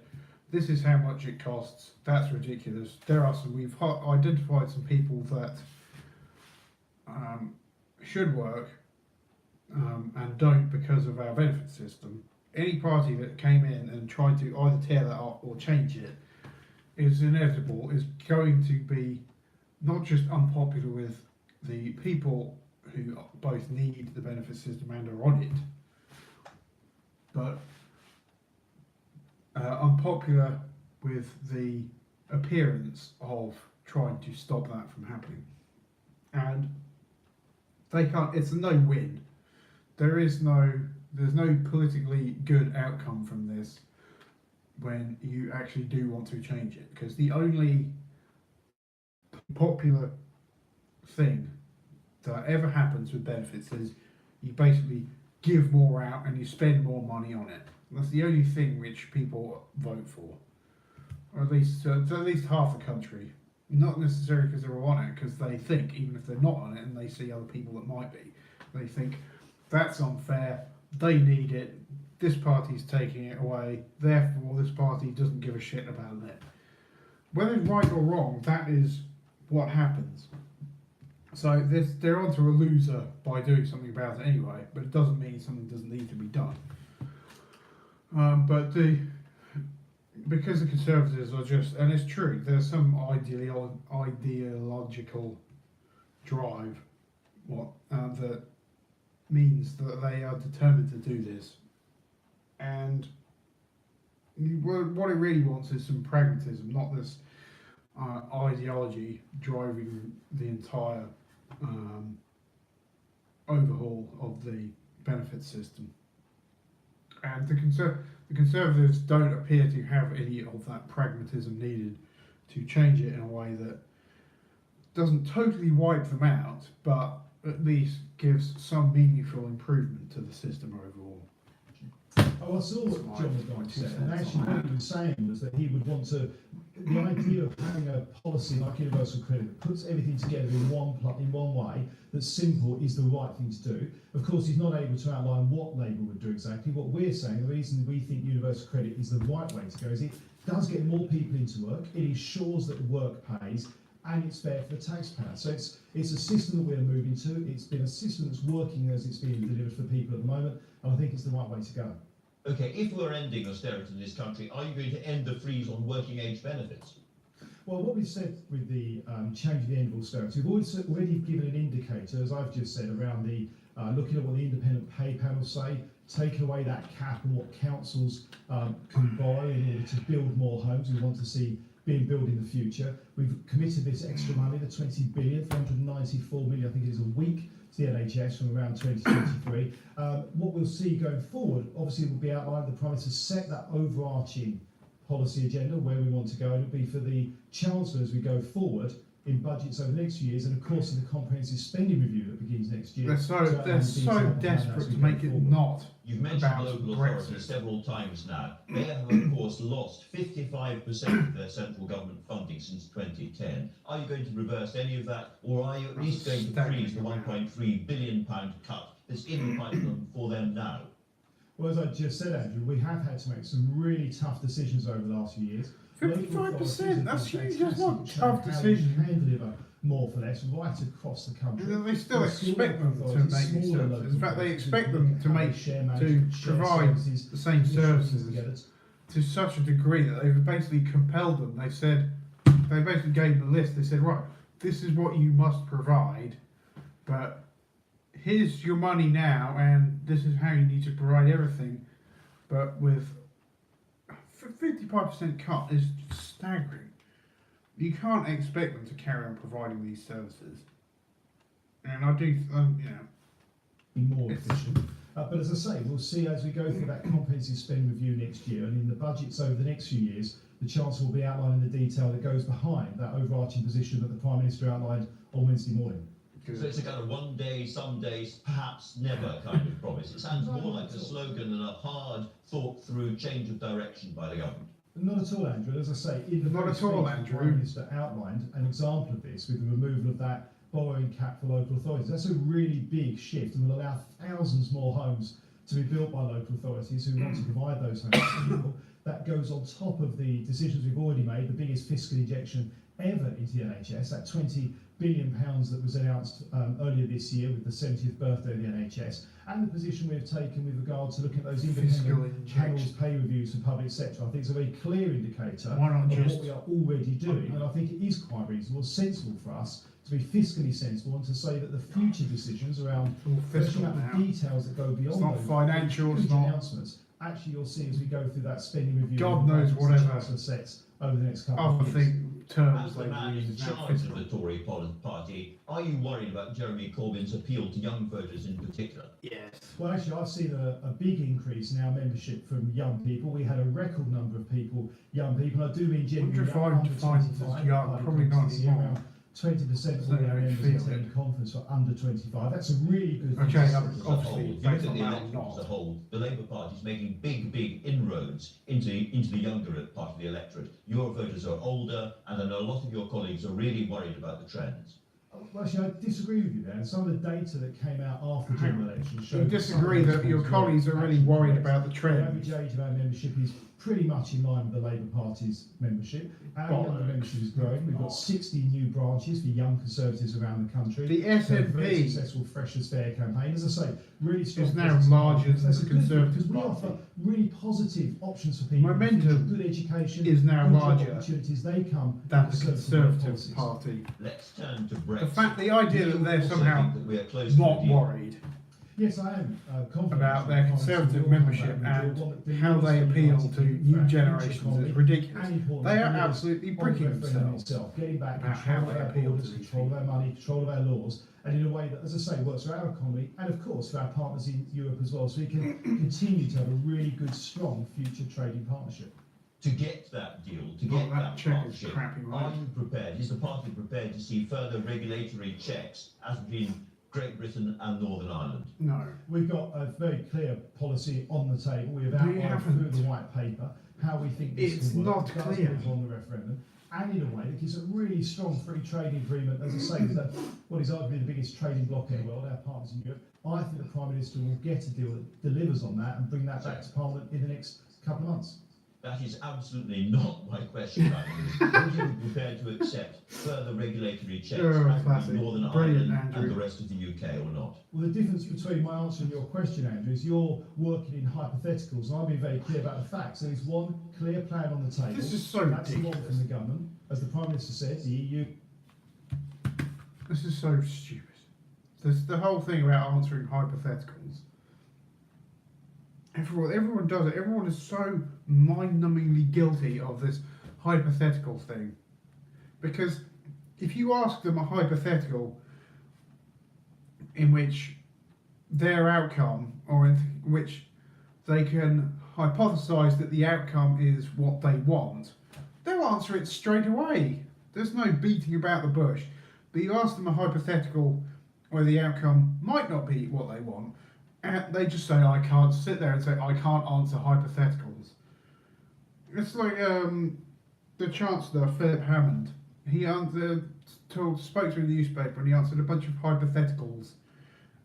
this is how much it costs, that's ridiculous. We've identified some people that should work and don't because of our benefit system. Any party that came in and tried to either tear that up or change it is inevitable, is going to be not just unpopular with the people who both need the benefit system and are on it, but unpopular with the appearance of trying to stop that from happening. And they can't, it's a no-win. There's no politically good outcome from this when you actually do want to change it, because the only popular thing that ever happens with benefits is you basically give more out and you spend more money on it. That's the only thing which people vote for, or at least half the country. Not necessarily because they're on it, because they think, even if they're not on it and they see other people that might be, they think that's unfair, they need it, this party's taking it away, therefore this party doesn't give a shit about it. Whether it's right or wrong, that is what happens. So they're onto a loser by doing something about it anyway, but it doesn't mean something doesn't need to be done. Because the Conservatives are just, and it's true, there's some ideological drive that means that they are determined to do this. And what it really wants is some pragmatism, not this ideology driving the entire overhaul of the benefit system. And the Conservatives don't appear to have any of that pragmatism needed to change it in a way that doesn't totally wipe them out, but at least gives some meaningful improvement to the system overall. Oh, I saw what John McDonald said, and actually what he was saying was that he would want to, the idea of having a policy like universal credit that puts everything together in one way, that's simple, is the right thing to do. Of course, he's not able to outline what Labour would do exactly. What we're saying, the reason we think universal credit is the right way to go is it does get more people into work, it ensures that work pays, and it's fair for the taxpayer. So it's a system that we're moving to. It's been a system that's working as it's being delivered for people at the moment, and I think it's the right way to go. Okay, if we're ending austerity in this country, are you going to end the freeze on working age benefits? Well, what we've said with the change of the end of austerity, we've already given an indicator, as I've just said, around the looking at what the independent pay panels say, taking away that cap on what councils can borrow in order to build more homes we want to see being built in the future. We've committed this extra money, the 20 billion, 494 million, I think it is a week, to the NHS from around 2023. What we'll see going forward, obviously, will be outlined. The Prime Minister set that overarching policy agenda where we want to go, and it'll be for the Chancellor as we go forward in budgets over the next few years, and of course in the comprehensive spending review that begins next year. They're so desperate to make it not. You've mentioned local authorities several times now. They have, of course, lost 55% of their central government funding since 2010. Are you going to reverse any of that, or are you at least going to freeze the £1.3 billion cut that's in the pipeline for them now? Well, as I just said, Andrew, we have had to make some really tough decisions over the last few years. 55%, that's huge, that's not a tough decision. Can deliver more for less right across the country. They still expect them to make these services. In fact, they expect them to provide the same services to such a degree that they've basically compelled them. They basically gave the list. They said, right, this is what you must provide, but here's your money now, and this is how you need to provide everything. But with 55% cut is staggering. You can't expect them to carry on providing these services. And I do, be more efficient. But as I say, we'll see as we go through that comprehensive spending review next year, and in the budgets over the next few years, the Chancellor will be outlining the detail that goes behind that overarching position that the Prime Minister outlined on Wednesday morning. So it's a kind of one day, some days, perhaps never kind of promise. It sounds more like a slogan than a hard, thought-through change of direction by the government. Not at all, Andrew. As I say, in the Not at all, the Andrew. Prime Minister outlined an example of this with the removal of that borrowing cap for local authorities. That's a really big shift and will allow thousands more homes to be built by local authorities who want to provide those homes to people. That goes on top of the decisions we've already made, the biggest fiscal injection ever into the NHS, that £20 billion that was announced earlier this year with the 70th birthday of the NHS, and the position we've taken with regard to looking at those independent panels pay reviews for public sector. I think it's a very clear indicator of what we are already doing, and I think it is quite reasonable, sensible for us to be fiscally sensible and to say that the future decisions around fleshing out the details that go beyond those financial, it's not announcements, actually you'll see as we go through that spending review. God knows whatever sets over the next couple of years. As the man in charge of the Tory party, are you worried about Jeremy Corbyn's appeal to young voters in particular? Yes. Well, actually, I've seen a big increase in our membership from young people. We had a record number of people, young people. I do mean genuinely young, probably not anymore. 20% of all our members attend conference for under 25. That's a really good thing. Okay, obviously, based on the election as a whole, the Labour Party is making big inroads into the younger part of the electorate. Your voters are older, and I know a lot of your colleagues are really worried about the trends. Well, actually, I disagree with you there. And some of the data that came out after the general election You showed disagree that your colleagues are really worried about the The average trends. age of our membership is pretty much in line with the Labour Party's membership. Our younger membership is growing. We've got 60 new branches for young Conservatives around the country. The Very SNP successful Freshers' Fair campaign. As I say, really strong. is now presence. larger than That's the a good thing, Conservative because we Party. offer really positive options for people. Momentum good education, is now good job larger opportunities. They come than with the Conservative Conservative policies. Party. Let's turn to Brexit. The fact, the idea Do that you they're also somehow think that we are close to not a deal? worried Yes, I am confident about that their Parliament Conservative will come membership back and with a deal, one that how they delivers appeal for to United new for our future generations economy, is ridiculous. and importantly, They are delivers absolutely on the bricking referendum themselves itself, getting back about control how of they our appeal borders, to these control of people. our money, control of our laws, and in a way that, as I say, works for our economy and, of course, for our partners in Europe as well, so we can continue to have a really good, strong future trading partnership. To get that deal, to Well, get that that check is partnership, crappy, right? are you prepared, is the party prepared to see further regulatory checks as between Great Britain and Northern Ireland? No. We've got a very clear policy on the table. We have No, you outlined through haven't. the white paper how we think this It's can work. not It does clear. deliver on the referendum, and in a way that gives a really strong free trade agreement, as I say, with what is arguably the biggest trading bloc in the world, our partners in Europe. I think the Prime Minister will get a deal that delivers on that and bring that back to Parliament in the next couple of months. That is absolutely not my question, Would you be prepared to accept further regulatory checks Oh, as classic. between Northern Brilliant, Ireland Andrew. and the rest of the UK or not? Well, the difference between my answer and your question, Andrew, is you're working in hypotheticals, and I'm being very clear about the facts. There is one clear plan on the table. This is so That's the one ridiculous. from the government. As the Prime Minister said, the EU. This is so stupid. This the whole thing about answering hypotheticals. Everyone does it. Everyone is so mind-numbingly guilty of this hypothetical thing. Because if you ask them a hypothetical in which their outcome, or in which they can hypothesize that the outcome is what they want, they'll answer it straight away. There's no beating about the bush. But you ask them a hypothetical where the outcome might not be what they want, and they just say, I can't sit there and say, I can't answer hypotheticals. It's like the Chancellor, Philip Hammond. He spoke to a newspaper and he answered a bunch of hypotheticals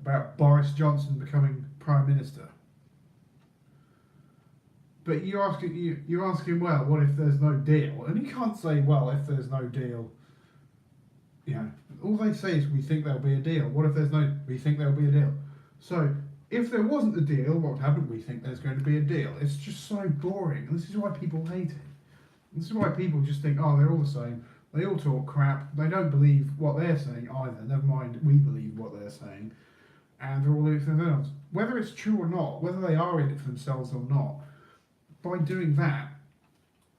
about Boris Johnson becoming Prime Minister. But you ask him, well, what if there's no deal? And he can't say, well, if there's no deal. Yeah, all they say is, we think there'll be a deal. What if there's no, we think there'll be a deal. So, if there wasn't a deal, what would happen? We think there's going to be a deal. It's just so boring, and this is why people hate it. This is why people just think, oh, they're all the same. They all talk crap. They don't believe what they're saying either. Never mind, we believe what they're saying. And they're all in it for themselves. Whether it's true or not, whether they are in it for themselves or not, by doing that,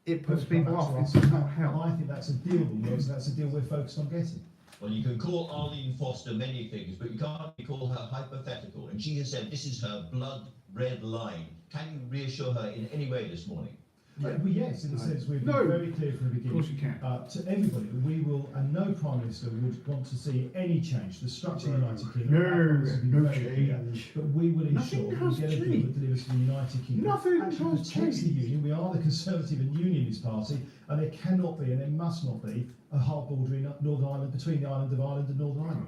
it puts people off. It does not help. I think that's a deal that works. That's a deal we're focused on getting. Well, you can call Arlene Foster many things, but you can't call her hypothetical. And she has said this is her blood red line. Can you reassure her in any way this morning? Well, yes, in the sense we've been No. very clear from the Of course you beginning can. to everybody. We will, and no Prime Minister would want to see any change. The structure of the United Kingdom. our partners have been No very clear, change. but we will Nothing ensure we has get a deal changed. that delivers for the United Kingdom. Nothing actually has protects the changed. Union. We are the Conservative and Unionist Party, and there cannot be and there must not be a hard border in Northern Ireland between the island of Ireland and Northern Ireland.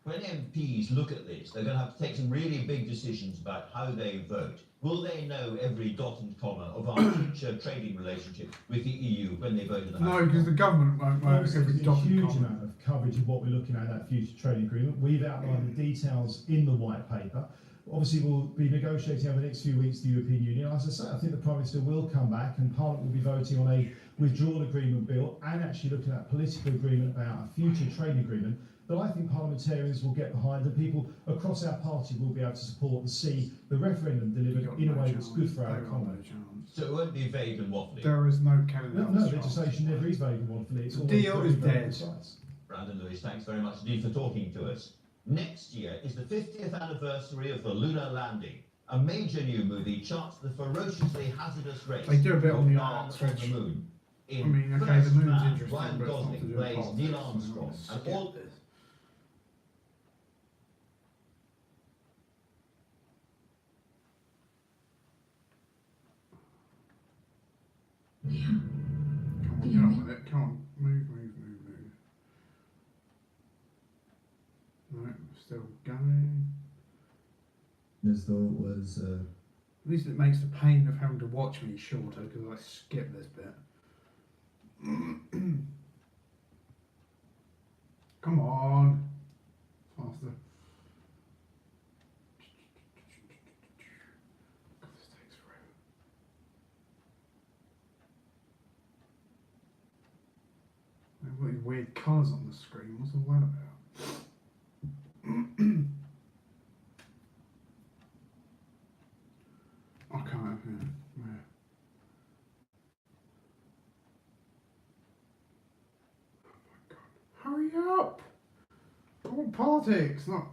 When MPs look at this, they're going to have to take some really big decisions about how they vote. Will they know every dot and comma of our future trading relationship with the EU when they vote in the House? No, because the government won't know Obviously, every there's a dot and huge comma. amount of coverage of what we're looking at in that future trade agreement. We've outlined the details in the white paper. Obviously, we'll be negotiating over the next few weeks the European Union. As I say, I think the Prime Minister will come back and Parliament will be voting on a withdrawal agreement bill and actually looking at a political agreement about a future trade agreement that I think parliamentarians will get behind and people across our party will be able to support and see the referendum delivered in a way that's good for our economy. So it won't be vague and waffly. There is no candidate. No, on no this legislation chance. never is vague and waffly. It's The always deal very, is very dead. precise. Brandon Lewis, thanks very much indeed for talking to us. Next year is the 50th anniversary of the lunar landing. A major new movie charts the ferociously hazardous race. They do a bit on the to arts, man which- the moon. In I mean, okay, First the moon's Man, interesting, Ryan but it's not to Gosling do with plays politics, Neil so Armstrong, and skip all this. Come on, get on with it. Come on, move. Right, still going. As though it was. At least it makes the pain of having to watch me shorter because I skip this bit. Come on. Faster. God, this takes forever. I've got these weird colours on the screen. What's all that about? I can't. Yeah. Hurry up! I want politics, not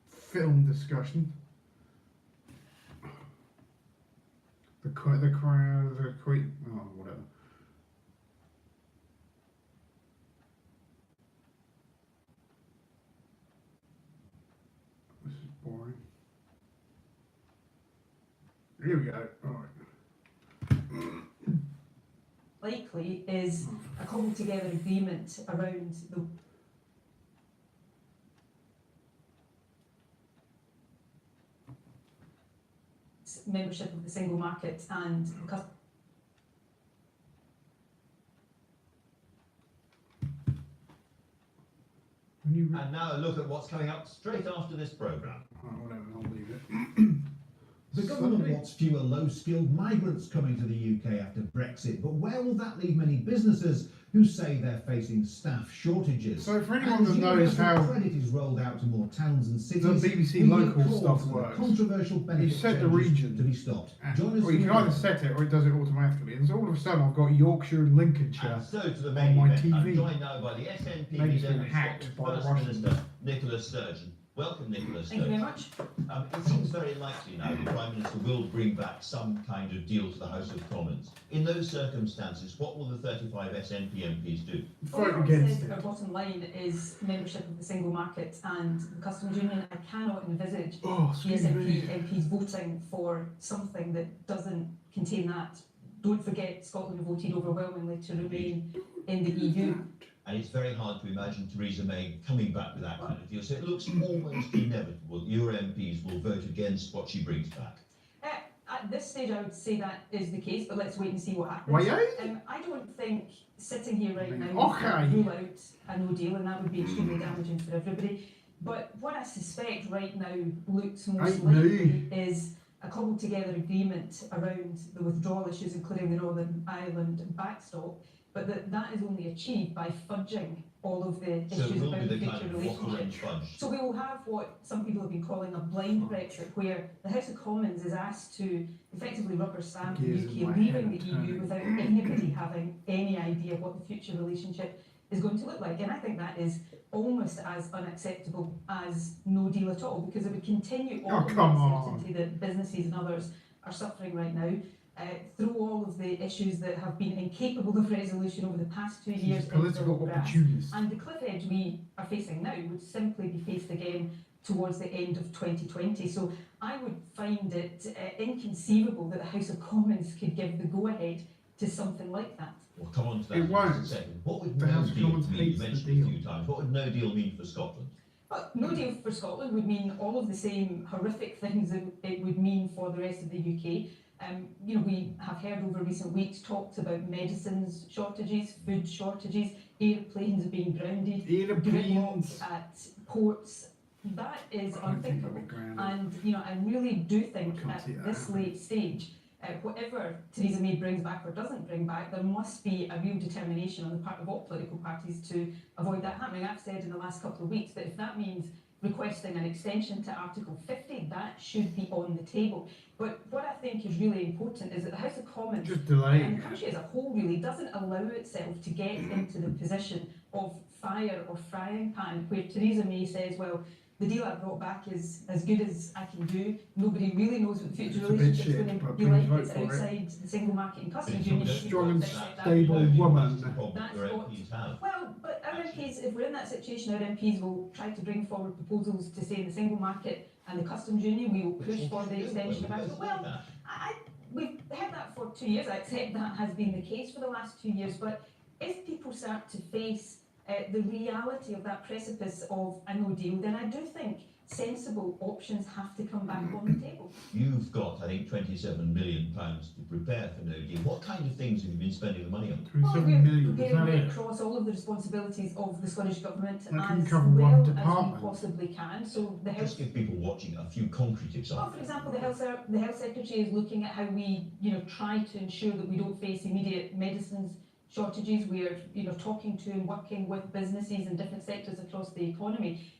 film discussion. The crowd, the queen. Oh, whatever. This is boring. Here we go. All right. Likely is a cobbled together agreement around the membership of the single market and the And now a look at what's coming up straight after this programme. Oh, whatever, I'll leave it. The government wants fewer low-skilled migrants coming to the UK after Brexit, but where will that leave many businesses who say they're facing staff shortages? So for anyone As that knows universal how credit is rolled out to more towns and cities, the BBC we local call stuff for the works, controversial benefit you set the changes region. to be stopped. Join us Well, you can tomorrow. either set it or it does it automatically. And so all of a sudden I've got Yorkshire and Lincolnshire. And so to the on main my event, I'm TV. joined now by the SNP Maybe it's leader been and hacked Scotland's by the First Russians. Minister, Nicola Sturgeon. Welcome, Nicola Thank you very Sturgeon. much. It seems very likely now the Prime Minister will bring back some kind of deal to the House of Commons. In those circumstances, what will the 35 SNP MPs do? Vote All against said, it. our bottom line is membership of the single market and the customs union. I cannot envisage Oh, the excuse me. SNP MPs voting for something that doesn't contain that. Don't forget, Scotland voted overwhelmingly to remain in the EU. And it's very hard to imagine Theresa May coming back with that kind of deal. So it looks almost inevitable that your MPs will vote against what she brings back. At this stage, I would say that is the case, but let's wait and see what happens. Why, I don't think sitting here right now Okay. would rule out a no deal, and that would be extremely damaging for everybody. But what I suspect right now looks most likely is a cobbled together agreement around the withdrawal issues, including the Northern Ireland backstop, but that is only achieved by fudging all of the So it issues will about be the the future kind of waffle and relationship. fudge. So we will have what some people have been calling a blind Brexit, where the House of Commons is asked to effectively rubber stamp the Gears in UK my leaving head the turning. EU without anybody having any idea what the future relationship is going to look like. And I think that is almost as unacceptable as no deal at all, because it would continue all of the come on. uncertainty that businesses and others are suffering right now. Through all of the issues that have been incapable of resolution over the past 2 years into the Political long grass. opportunist. And the cliff edge we are facing now would simply be faced again towards the end of 2020. So I would find it inconceivable that the House of Commons could give the go-ahead to something like that. We'll come on to that It in won't. just a second. What would The no House of deal Commons mean? You hates the mentioned it a deal. few times. What would no deal mean for Scotland? But no deal for Scotland would mean all of the same horrific things that it would mean for the rest of the UK. We have heard over recent weeks talks about medicines shortages, food shortages, airplanes being grounded, gridlock at ports. That is I don't think I'll unthinkable. be grounded. And I really do think I can't at see that this happening. late stage, whatever Theresa May brings back or doesn't bring back, there must be a real determination on the part of all political parties to avoid that happening. I've said in the last couple of weeks that if that means requesting an extension to Article 50, that should be on the table. But what I think is really important is that the House of Commons Just delaying and the it. country as a whole really doesn't allow itself to get into the position of fire or frying pan, where Theresa May says, well, the deal I brought back is as good as I can do. Nobody really knows what the future It's a bit relationship's shit, going to but be please like. vote It's for it. outside the single market and customs But union. it's People strong and accept that. stable No deal, woman. that's the problem That's your what- MPs have. Well, but our MPs, if we're in that situation, our MPs will try to bring forward proposals to stay in the single market and the customs union. We will push for the extension of Article. Well, we've heard that for 2 years. I accept that has been the case for the last 2 years. But if people start to face the reality of that precipice of a no deal, then I do think sensible options have to come back on the table. You've got, I think, £27 million to prepare for no deal. What kind of things have you been spending the money on? 27 million, is that We're it? across all of the responsibilities of the Scottish Government That can as cover well one as department. we possibly can. So the health, Just give people watching a few concrete well, examples. for example, the health secretary is looking at how we, try to ensure that we don't face immediate medicines shortages. We're, talking to and working with businesses in different sectors across the economy.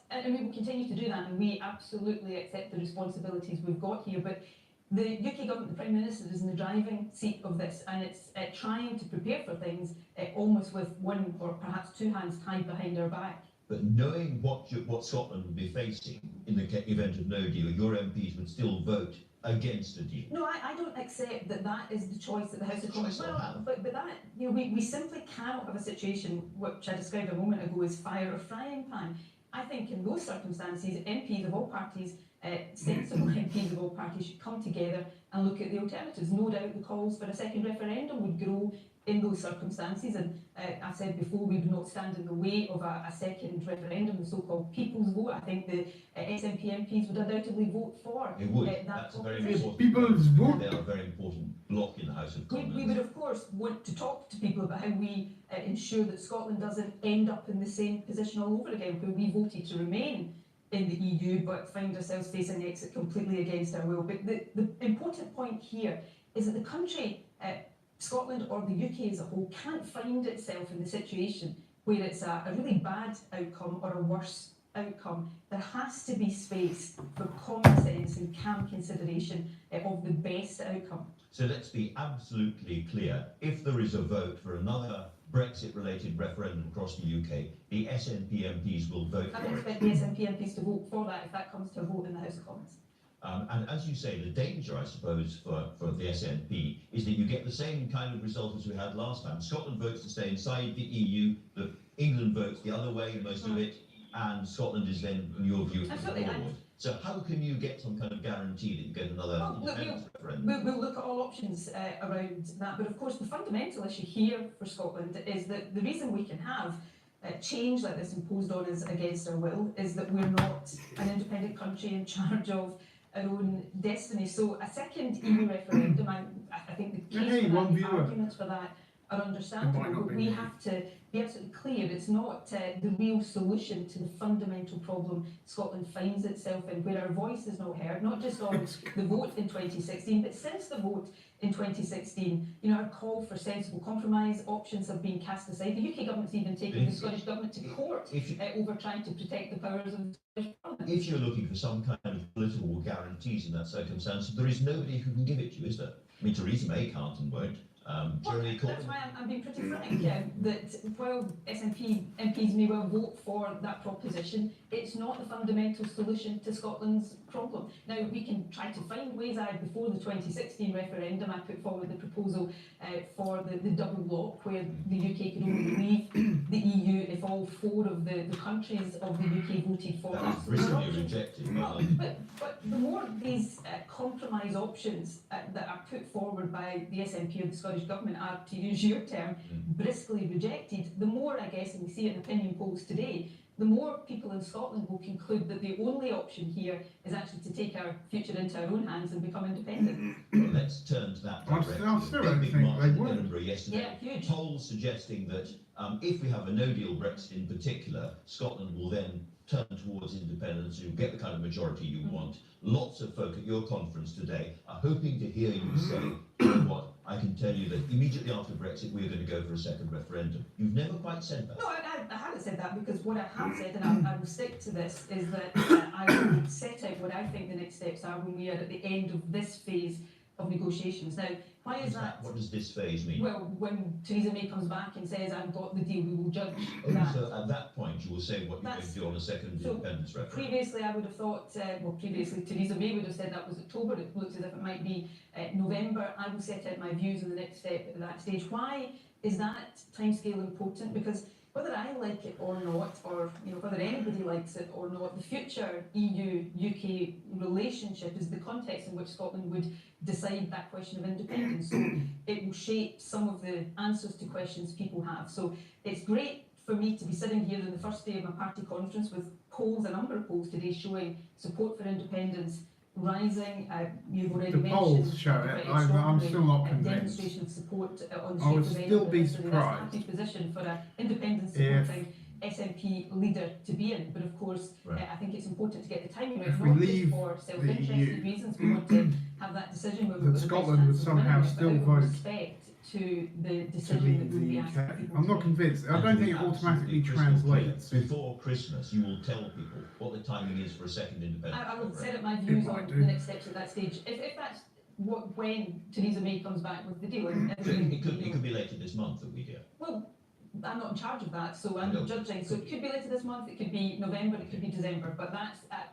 And we will continue to do that, and we absolutely accept the responsibilities we've got here. But the UK government, the Prime Minister, is in the driving seat of this, and it's trying to prepare for things almost with one or perhaps two hands tied behind our back. But knowing what Scotland would be facing in the event of no deal, your MPs would still vote against a deal. No, I don't accept that is the choice that the House of Commons will have. But that, we simply cannot have a situation which I described a moment ago as fire or frying pan. I think in those circumstances, MPs of all parties, sensible MPs of all parties should come together and look at the alternatives. No doubt the calls for a second referendum would grow in those circumstances, and I've said before, we would not stand in the way of a second referendum, the so-called people's vote. I think the SNP MPs would undoubtedly vote for It would. that That's a very proposition. important People's vote. They are a very important block in the House of Commons. We would, of course, want to talk to people about how we ensure that Scotland doesn't end up in the same position all over again, where we voted to remain in the EU but find ourselves facing exit completely against our will. But the important point here is that the country, Scotland or the UK as a whole, can't find itself in the situation where it's a really bad outcome or a worse outcome. There has to be space for common sense and calm consideration of the best outcome. So let's be absolutely clear. If there is a vote for another Brexit-related referendum across the UK, the SNP MPs will vote I for would it. expect the SNP MPs to vote for that if that comes to a vote in the House of Commons. And as you say, the danger, I suppose, for the SNP is that you get the same kind of result as we had last time. Scotland votes to stay inside the EU, England votes the other way, most of it, and Scotland is then, in your view, Absolutely. forward. So how can you get some kind of guarantee that you get another independence referendum? We'll look at all options around that, but of course the fundamental issue here for Scotland is that the reason we can have change like this imposed on us against our will is that we're not an independent country in charge of our own destiny. So a second EU referendum, I think the case for that, the arguments for that are understandable, but we have to be absolutely clear it's not the real solution to the fundamental problem Scotland finds itself in, where our voice is not heard, not just on the vote in 2016, but since the vote in 2016, our call for sensible compromise options have been cast aside. The UK government's even taken the Scottish government to court over trying to protect the powers of the Scottish Parliament. If you're looking for some kind of political guarantees in that circumstance, there is nobody who can give it to you, is there? I mean, Theresa May can't and won't. That's why I'm being pretty frank, that while SNP MPs may well vote for that proposition, it's not the fundamental solution to Scotland's problem. Now, we can try to find ways. Before the 2016 referendum, I put forward the proposal for the double lock, where the UK could only leave the EU if all four of the countries of the UK voted for that. That was recently rejected. but the more these compromise options that are put forward by the SNP or the Scottish Government are, to use your term, briskly rejected, the more, I guess, and we see it in opinion polls today, the more people in Scotland will conclude that the only option here is actually to take our future into our own hands and become independent. Well, let's turn to that direction. I still don't think they would. Edinburgh yesterday. Yeah, huge. Polls suggesting that if we have a no-deal Brexit in particular, Scotland will then turn towards independence. You'll get the kind of majority you want. Lots of folk at your conference today are hoping to hear you say, you know what, I can tell you that immediately after Brexit, we're going to go for a second referendum. You've never quite said that. No, I haven't said that, because what I have said, and I will stick to this, is that I will set out what I think the next steps are when we are at the end of this phase of negotiations. Now, why is that? What does this phase mean? Well, when Theresa May comes back and says, I've got the deal, we will judge Oh, that. so at that point, you will say what you're going to do on a second independence referendum. Previously, I would have thought, previously Theresa May would have said that was October. It looks as if it might be November. I will set out my views on the next step at that stage. Why is that timescale important? Because whether I like it or not, or whether anybody likes it or not, the future EU-UK relationship is the context in which Scotland would decide that question of independence. So it will shape some of the answers to questions people have. So it's great for me to be sitting here on the first day of my party conference with polls, a number of polls today showing support for independence rising. You've already The mentioned polls show the it. pretty I'm extraordinary, still not convinced. demonstration of support on the I would streets of still Edinburgh be yesterday. That's a surprised happy position for an independence if- supporting SNP leader to be in, but of course Right. I think it's important to get the timing right, If we not leave just for the self-interested EU, reasons. We want to have that decision when we've that got the Scotland best would chance of somehow winning it, still but out of vote respect to the to decision that leave we'll be the asking UK. people I'm to not make. convinced. I And don't to think be it automatically absolutely crystal clear, translates. Before Christmas, you will tell people what the timing is for a second independence. I will set up my It views might on do. the next steps at that stage. If that's when Theresa May comes back with the deal, and So everything, it could be later this month that we hear. well, I'm not in charge of that, so I'm No. not judging. So it could be later this month, it could be November, it could be December, but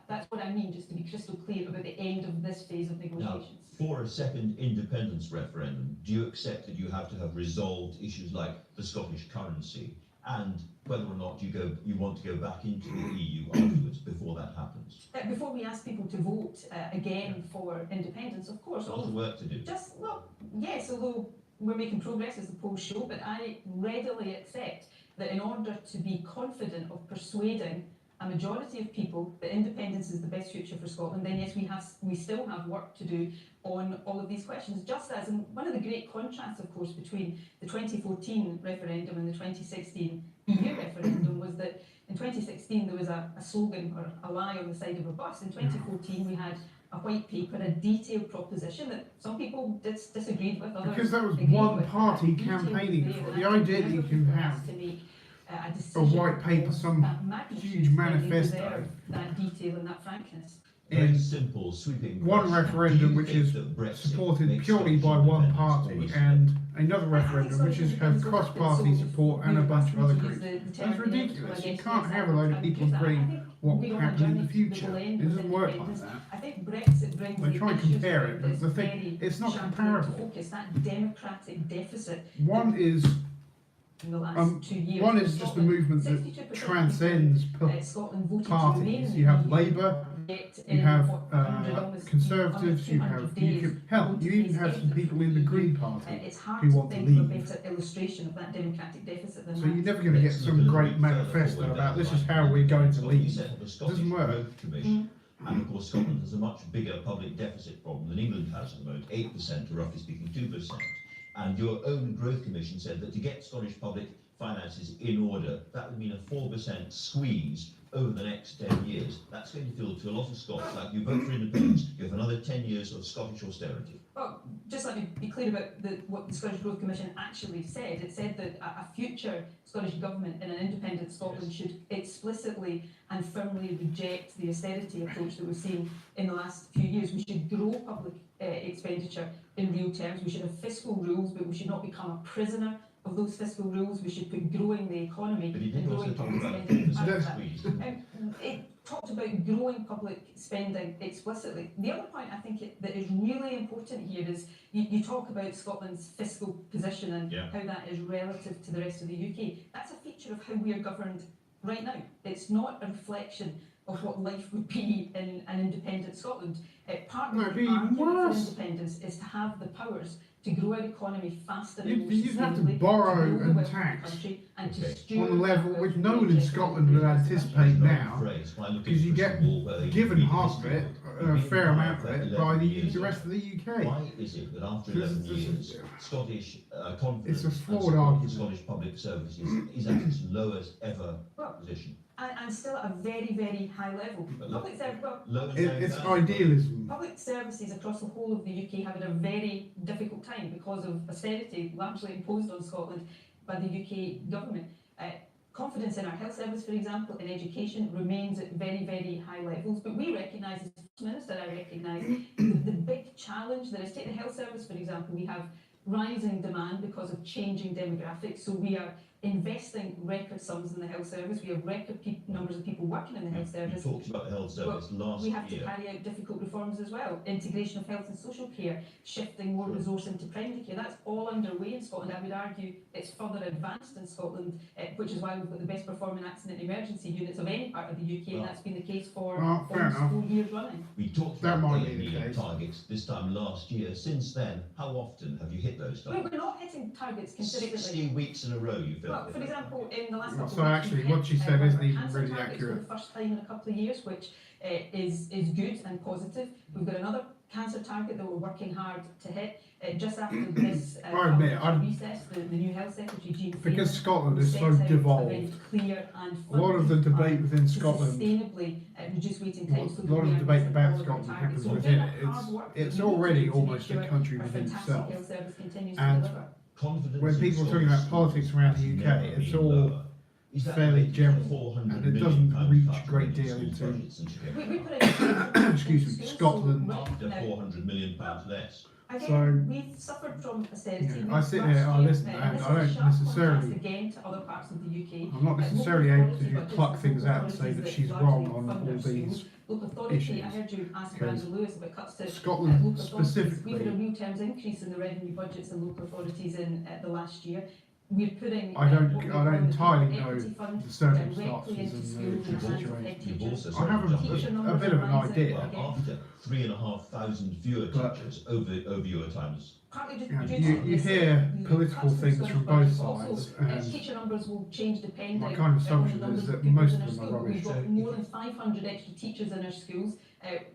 that's what I mean, just to be crystal clear about the end of this phase of negotiations. For a second independence referendum, do you accept that you have to have resolved issues like the Scottish currency and whether or not you want to go back into the EU afterwards before that happens? Before we ask people to vote again for independence, of course, A lot of work to do. yes, although we're making progress as the polls show, but I readily accept that in order to be confident of persuading a majority of people that independence is the best future for Scotland, then yes, we still have work to do on all of these questions. Just as, and one of the great contrasts, of course, between the 2014 referendum and the 2016 EU referendum was that in 2016 there was a slogan or a lie on the side of a bus. In 2014 we had a white paper, a detailed proposition that some people disagreed with, others Because that was agreed one with, party but detailed campaigning there, for it. and The I think idea that you whenever can people have ask to make a a decision white paper, of some that magnitude, huge then they manifesto. deserve that detail and that frankness. Very in simple, sweeping one question. referendum Do you which think is that Brexit supported makes purely Scottish by one independence party, almost and another I think referendum which Scottish has had independence will happen, cross-party so support and a we're bunch of asking other to use groups? the That's term ridiculous. inevitable, I You guess, can't yes, have a load of I people use that. I agreeing think what we're will on a happen in journey the to future. will end It with doesn't work like independence. that. I think Brexit brings They the try and issues compare around it, but this the thing- very it's not sharply comparable. into focus. That democratic deficit One is in the last 2 years. one in is just a Scotland, movement that 62% of transcends people, Scotland voted to remain parties. in You the have EU. Labour, Yet you in have what, 100, almost Conservatives, you 200 have days, hell, voted you to even face have some exit people from in the EU. Green Party It's hard who to want to think of a leave. better illustration of that democratic deficit than So that. you're never going to get Let's some look a great little bit further manifesto forward about down this the is line. how we're going to Well, you leave. set up a Scottish Doesn't work. Growth Commission, and of course Scotland has a much bigger public deficit problem than England has at the moment, 8% to roughly speaking 2%. And your own Growth Commission said that to get Scottish public finances in order, that would mean a 4% squeeze over the next 10 years. That's going to feel to a lot of Scots like you vote for independence, you have another 10 years of Scottish austerity. Well, just let me be clear about what the Scottish Growth Commission actually said. It said that a future Scottish government in an independent Scotland should explicitly and firmly reject the austerity approach that we've seen in the last few years. We should grow public expenditure in real terms. We should have fiscal rules, but we should not become a prisoner of those fiscal rules. We should put growing the economy But he and did also growing talk public about a spending as 4% part of that. squeeze, didn't he? It talked about growing public spending explicitly. The other point I think that is really important here is you talk about Scotland's fiscal position and how that is relative to the rest of the UK. That's a feature of how we are governed right now. It's not a reflection of what life would be in an independent Scotland. Part of No, it'd the be even argument for worse. independence is to have the powers to grow our economy faster and You'd- more you'd have to sustainably, borrow grow the and wealth of the tax country and Okay. to on steward a level that which wealth no in one the in interest of Scotland the would rest of the anticipate country. now, Because because you get given half of it, a fair amount of it, by the rest of the UK. Why is it that after This 11 is- years, Scottish confidence It's a and flawed support for argument. Scottish public services is at its lowest ever Well, position? and still at a very, very high level. But look- Public service, well, Lower than It's 9,000. idealism. public services across the whole of the UK have had a very difficult time because of austerity largely imposed on Scotland by the UK government. Confidence in our health service, for example, in education remains at very, very high levels, but we recognise, as First Minister, I recognise the big challenge that is, take the health service, for example, we have rising demand because of changing demographics, so we are investing record sums in the health service. We have record numbers of people working in the health We service. talked about the health service last We have to year. carry out difficult reforms as well. Integration of health and social care, shifting more resource into primary care. That's all underway in Scotland. I would argue it's further advanced in Scotland, which is why we've got the best performing accident emergency units of any part of the UK, and Well, that's been the case for fair almost enough. 4 years running. We talked That about might be the A&E case. targets this time last year. Since then, how often have you hit those We're targets? not hitting targets consistently. 60 weeks in a row, you feel Well, for example, in the last Well, couple so of weeks, actually we've what she hit, said one of isn't our even cancer really targets accurate. for the first time in a couple of years, which is good and positive. We've got another cancer target that we're working hard to hit. Just after this I admit, parliamentary recess, the new health secretary, Jean because Freeman, Scotland is set so out a very devolved, clear and a lot of the funded debate plan within to Scotland, sustainably reduce waiting a times. So that lot we of are the debate meeting about all of our Scotland targets. happens So we're within doing it. that hard work that It's we need to already do to almost make a sure country our within fantastic itself. health service continues And to deliver. Confidence when in people are talking Scottish about politics schools around the has UK, never it's been all lower. Is that fairly related to the general, 400 and it million doesn't pound reach cut a great in deal schools into, budgets since you came We on? put in excuse me, schools, so Scotland. right After now, 400 million pounds less. again, So, we've suffered from austerity. you know, I sit here, I Last year, listen, and this I is a don't sharp necessarily, contrast again to other parts of the UK. I'm not necessarily Local able to authority just budgets pluck of things local out and say authorities that that she's largely wrong on fund all our these schools. Local authority, issues. I heard you ask Because Amanda Lewis about cuts to Scotland local authorities. We've had a specifically, real terms increase in the revenue budgets in local authorities in the last year. We're putting I don't what we I call don't the entirely People know Equity Fund the directly circumstances into and schools the in the hands of situation. head You've teachers. also I have said Teacher a numbers bit are of an rising idea. again. After 3,500 fewer But- teachers over your times. Partly You know, due you to you this, hear the political cuts to things Scottish from budget, both but also, sides, and teacher numbers will change depending my kind of on the assumption numbers is of that pupils most in of our them are school. rubbish. We've got more than 500 extra teachers in our schools.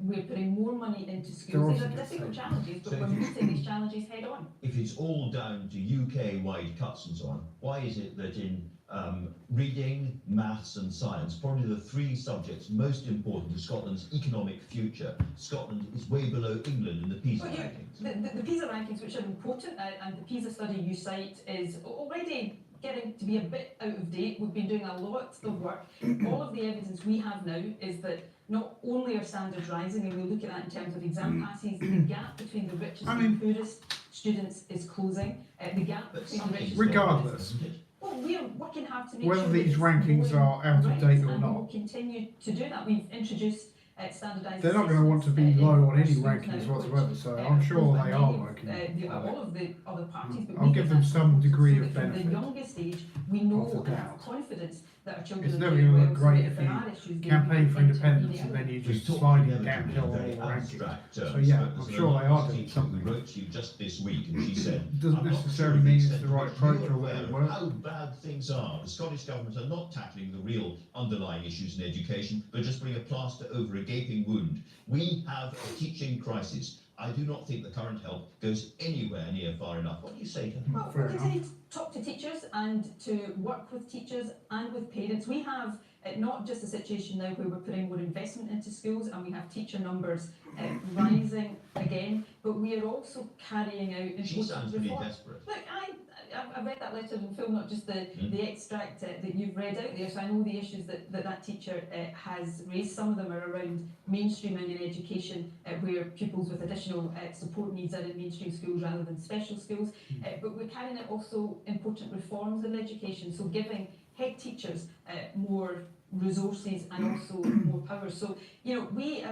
We're putting more money into They're schools. These also are just difficult saying- challenges, but So we're if you- meeting these challenges head on. If it's all down to UK-wide cuts and so on, why is it that in reading, maths and science, probably the three subjects most important to Scotland's economic future, Scotland is way below England in the PISA Well, rankings? The PISA rankings, which are important, and the PISA study you cite is already getting to be a bit out of date. We've been doing a lot of work. All of the evidence we have now is that not only are standards rising, and we look at that in terms of exam passes, the gap between the richest and poorest students is closing. The gap But between the something's richest Regardless. isn't it? Well, we are working hard to make whether sure these that rankings it's are out of right, date or and we will not, continue to do that. We've introduced standardised they're not going to want to be assessments, low in on our any schools rankings now, whatsoever, which, so I'm sure both they by are many of, working on all of the other parties, but I'll we give think them that's some important degree so of that from benefit the youngest age, we know of the and have doubt. confidence that our children It's are never doing going to well, look so great that if there you are issues, they campaign will for intervene independence and early. then you We've just talked slide together downhill in all very the rankings. abstract So terms, yeah, but I'm there's sure an they are English doing teacher something. who wrote to you just this week, and she said, Doesn't "I'm not necessarily sure mean the it's the extent to right which approach you're or aware whatever of works. how bad things are. The Scottish Government are not tackling the real underlying issues in education, but just putting a plaster over a gaping wound. We have a teaching crisis. I do not think the current help goes anywhere near far enough. What do you say to them?" Well, Fair we continue to talk to teachers and to work with teachers and with parents. We have not just a situation now where we're putting more investment into schools and we have teacher numbers rising again, but we are also carrying out She sounds important pretty reforms. desperate. Look, I read that letter in full, not just the extract that you've read out there, so I know the issues that teacher has raised. Some of them are around mainstreaming in education, where pupils with additional support needs are in mainstream schools rather than special schools, but we're carrying out also important reforms in education, so giving head teachers more resources and also more power. So, you know, we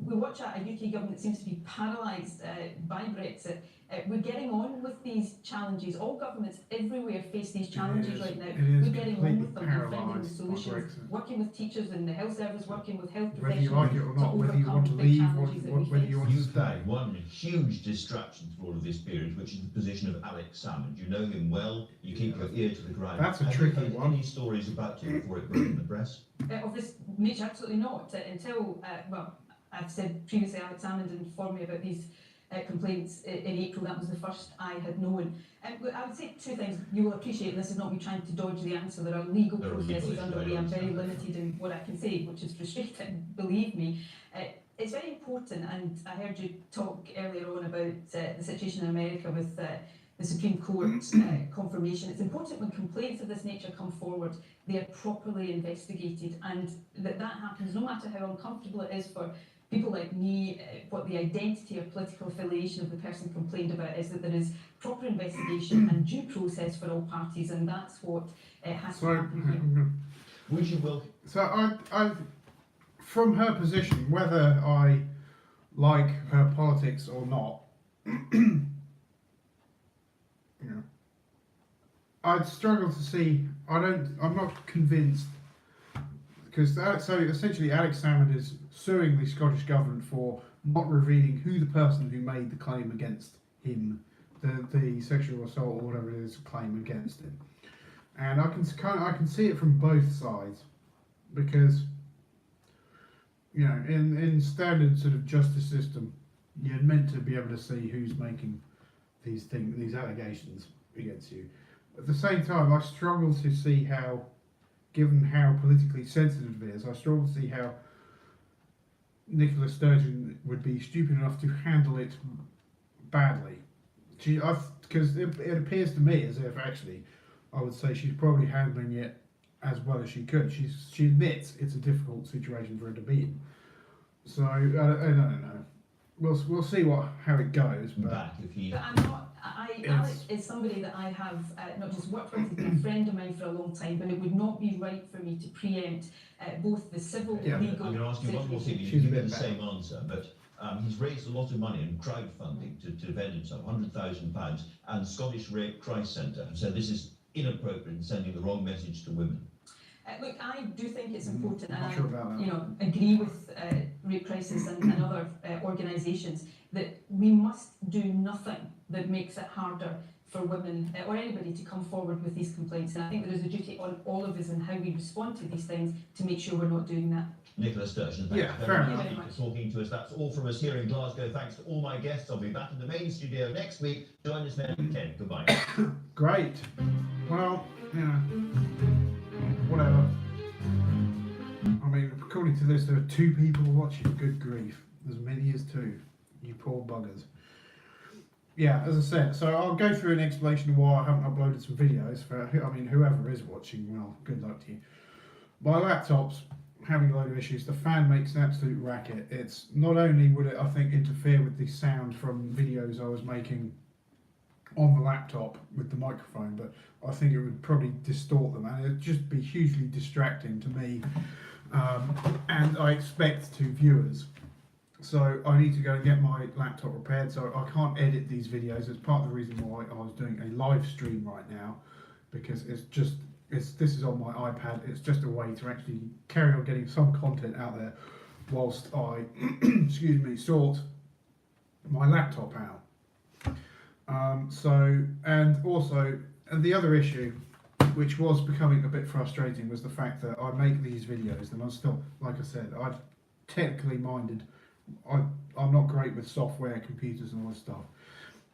watch a UK government that seems to be paralysed by Brexit. We're getting on with these challenges. All governments everywhere face these challenges right now. We're getting on with them and finding the paralysed by solutions. Brexit. Working with teachers in the health service, working with health Whether you like professionals it or not, to whether you want to overcome big leave, challenges that we whether face. you want to You've stay. had one huge distraction through all of this period, which is the position of Alex Salmond. You know him well, you keep your ear to the ground. That's a Have tricky you heard one. any stories about him before it broke in the press? Of this nature, absolutely not. Until, well, I've said previously, Alex Salmond informed me about these complaints in April. That was the first I had known. But I would say two things. You will appreciate, and this is not me trying to dodge the answer, there are legal There are legal processes issues, underway. I I'm very understand that. limited in what I can say, which is frustrating, believe me. It's very important, and I heard you talk earlier on about the situation in America with the Supreme Court confirmation. It's important when complaints of this nature come forward, they are properly investigated, and that happens no matter how uncomfortable it is for people like me. What the identity or political affiliation of the person complained about is that there is proper investigation and due process for all parties, and that's what has to So, happen here. Would you welcome? so I, from her position, whether I like her politics or not, you know, I'd struggle to see. I'm not convinced, because so essentially Alex Salmond is suing the Scottish government for not revealing who the person who made the claim against him, the sexual assault or whatever it is, claim against him, and I can see it from both sides, because you know, in standard sort of justice system, you're meant to be able to see who's making these allegations against you. At the same time, I struggle to see how, given how politically sensitive it is, I struggle to see how Nicola Sturgeon would be stupid enough to handle it badly. Because it appears to me as if actually, I would say she's probably handling it as well as she could. She admits it's a difficult situation for her to be in. So I don't know. We'll see how it goes. But I'm not. Alex is somebody that I have not just worked with, he's been a friend of mine for a long time, but it would not be right for me to preempt both the civil, legal. I'm going to ask you one more thing. You give me the same answer, but he's raised a lot of money in crowdfunding to defend himself, £100,000, and the Scottish Rape Crisis Centre have said this is inappropriate and sending the wrong message to women. Look, I do think it's important, and sure about that. I agree with Rape Crisis and other organisations that we must do nothing that makes it harder for women or anybody to come forward with these complaints. And I think there is a duty on all of us in how we respond to these things to make sure we're not doing that. Nicola Sturgeon, thank you very much for talking to us. That's all from us here in Glasgow. Thanks to all my guests. I'll be back in the main studio next week. Join us then at 10. Goodbye. Great. Well, whatever. I mean, according to this, there are 2 people watching. Good grief. As many as 2. You poor buggers. Yeah, as I said, so I'll go through an explanation of why I haven't uploaded some videos. Whoever is watching, well, good luck to you. My laptop's having a load of issues. The fan makes an absolute racket. It's not only would it, I think, interfere with the sound from videos I was making on the laptop with the microphone, but I think it would probably distort them, and it'd just be hugely distracting to me, and I expect to viewers. So I need to go and get my laptop repaired, so I can't edit these videos. It's part of the reason why I was doing a live stream right now, because this is on my iPad. It's just a way to actually carry on getting some content out there whilst I excuse me, sort my laptop out. And the other issue, which was becoming a bit frustrating, was the fact that I make these videos and I'm still, like I said, I'm technically minded. I'm not great with software, computers and all this stuff.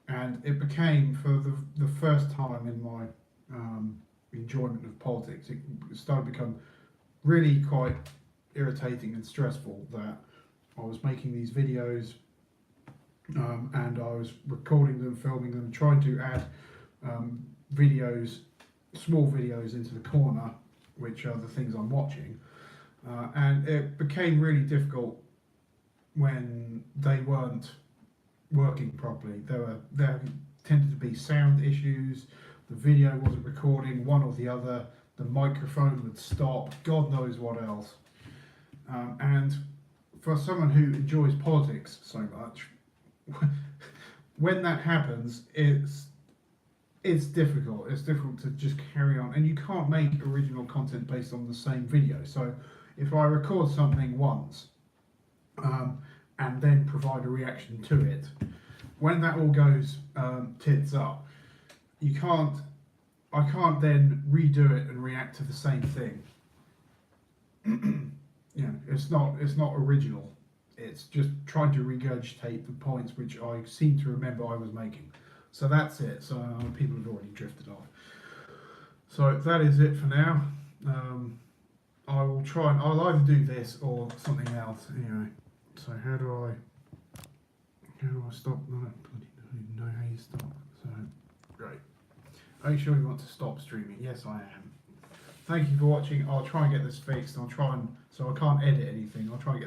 And it became, for the first time in my enjoyment of politics, it started to become really quite irritating and stressful that I was making these videos and I was recording them, filming them, trying to add videos, small videos into the corner, which are the things I'm watching, and it became really difficult when they weren't working properly. There tended to be sound issues, the video wasn't recording, one or the other, the microphone would stop, God knows what else. And for someone who enjoys politics so much, when that happens, it's difficult. It's difficult to just carry on, and you can't make original content based on the same video. So if I record something once and then provide a reaction to it, when that all goes tits up, I can't then redo it and react to the same thing. It's not original. It's just trying to regurgitate the points which I seem to remember I was making. So that's it. So people have already drifted off. So that is it for now. I will try and I'll either do this or something else anyway. So how do I stop? No, I don't even know how you stop. So great. Are you sure you want to stop streaming? Yes, I am. Thank you for watching. I'll try and get this fixed. So I can't edit anything. I'll try and get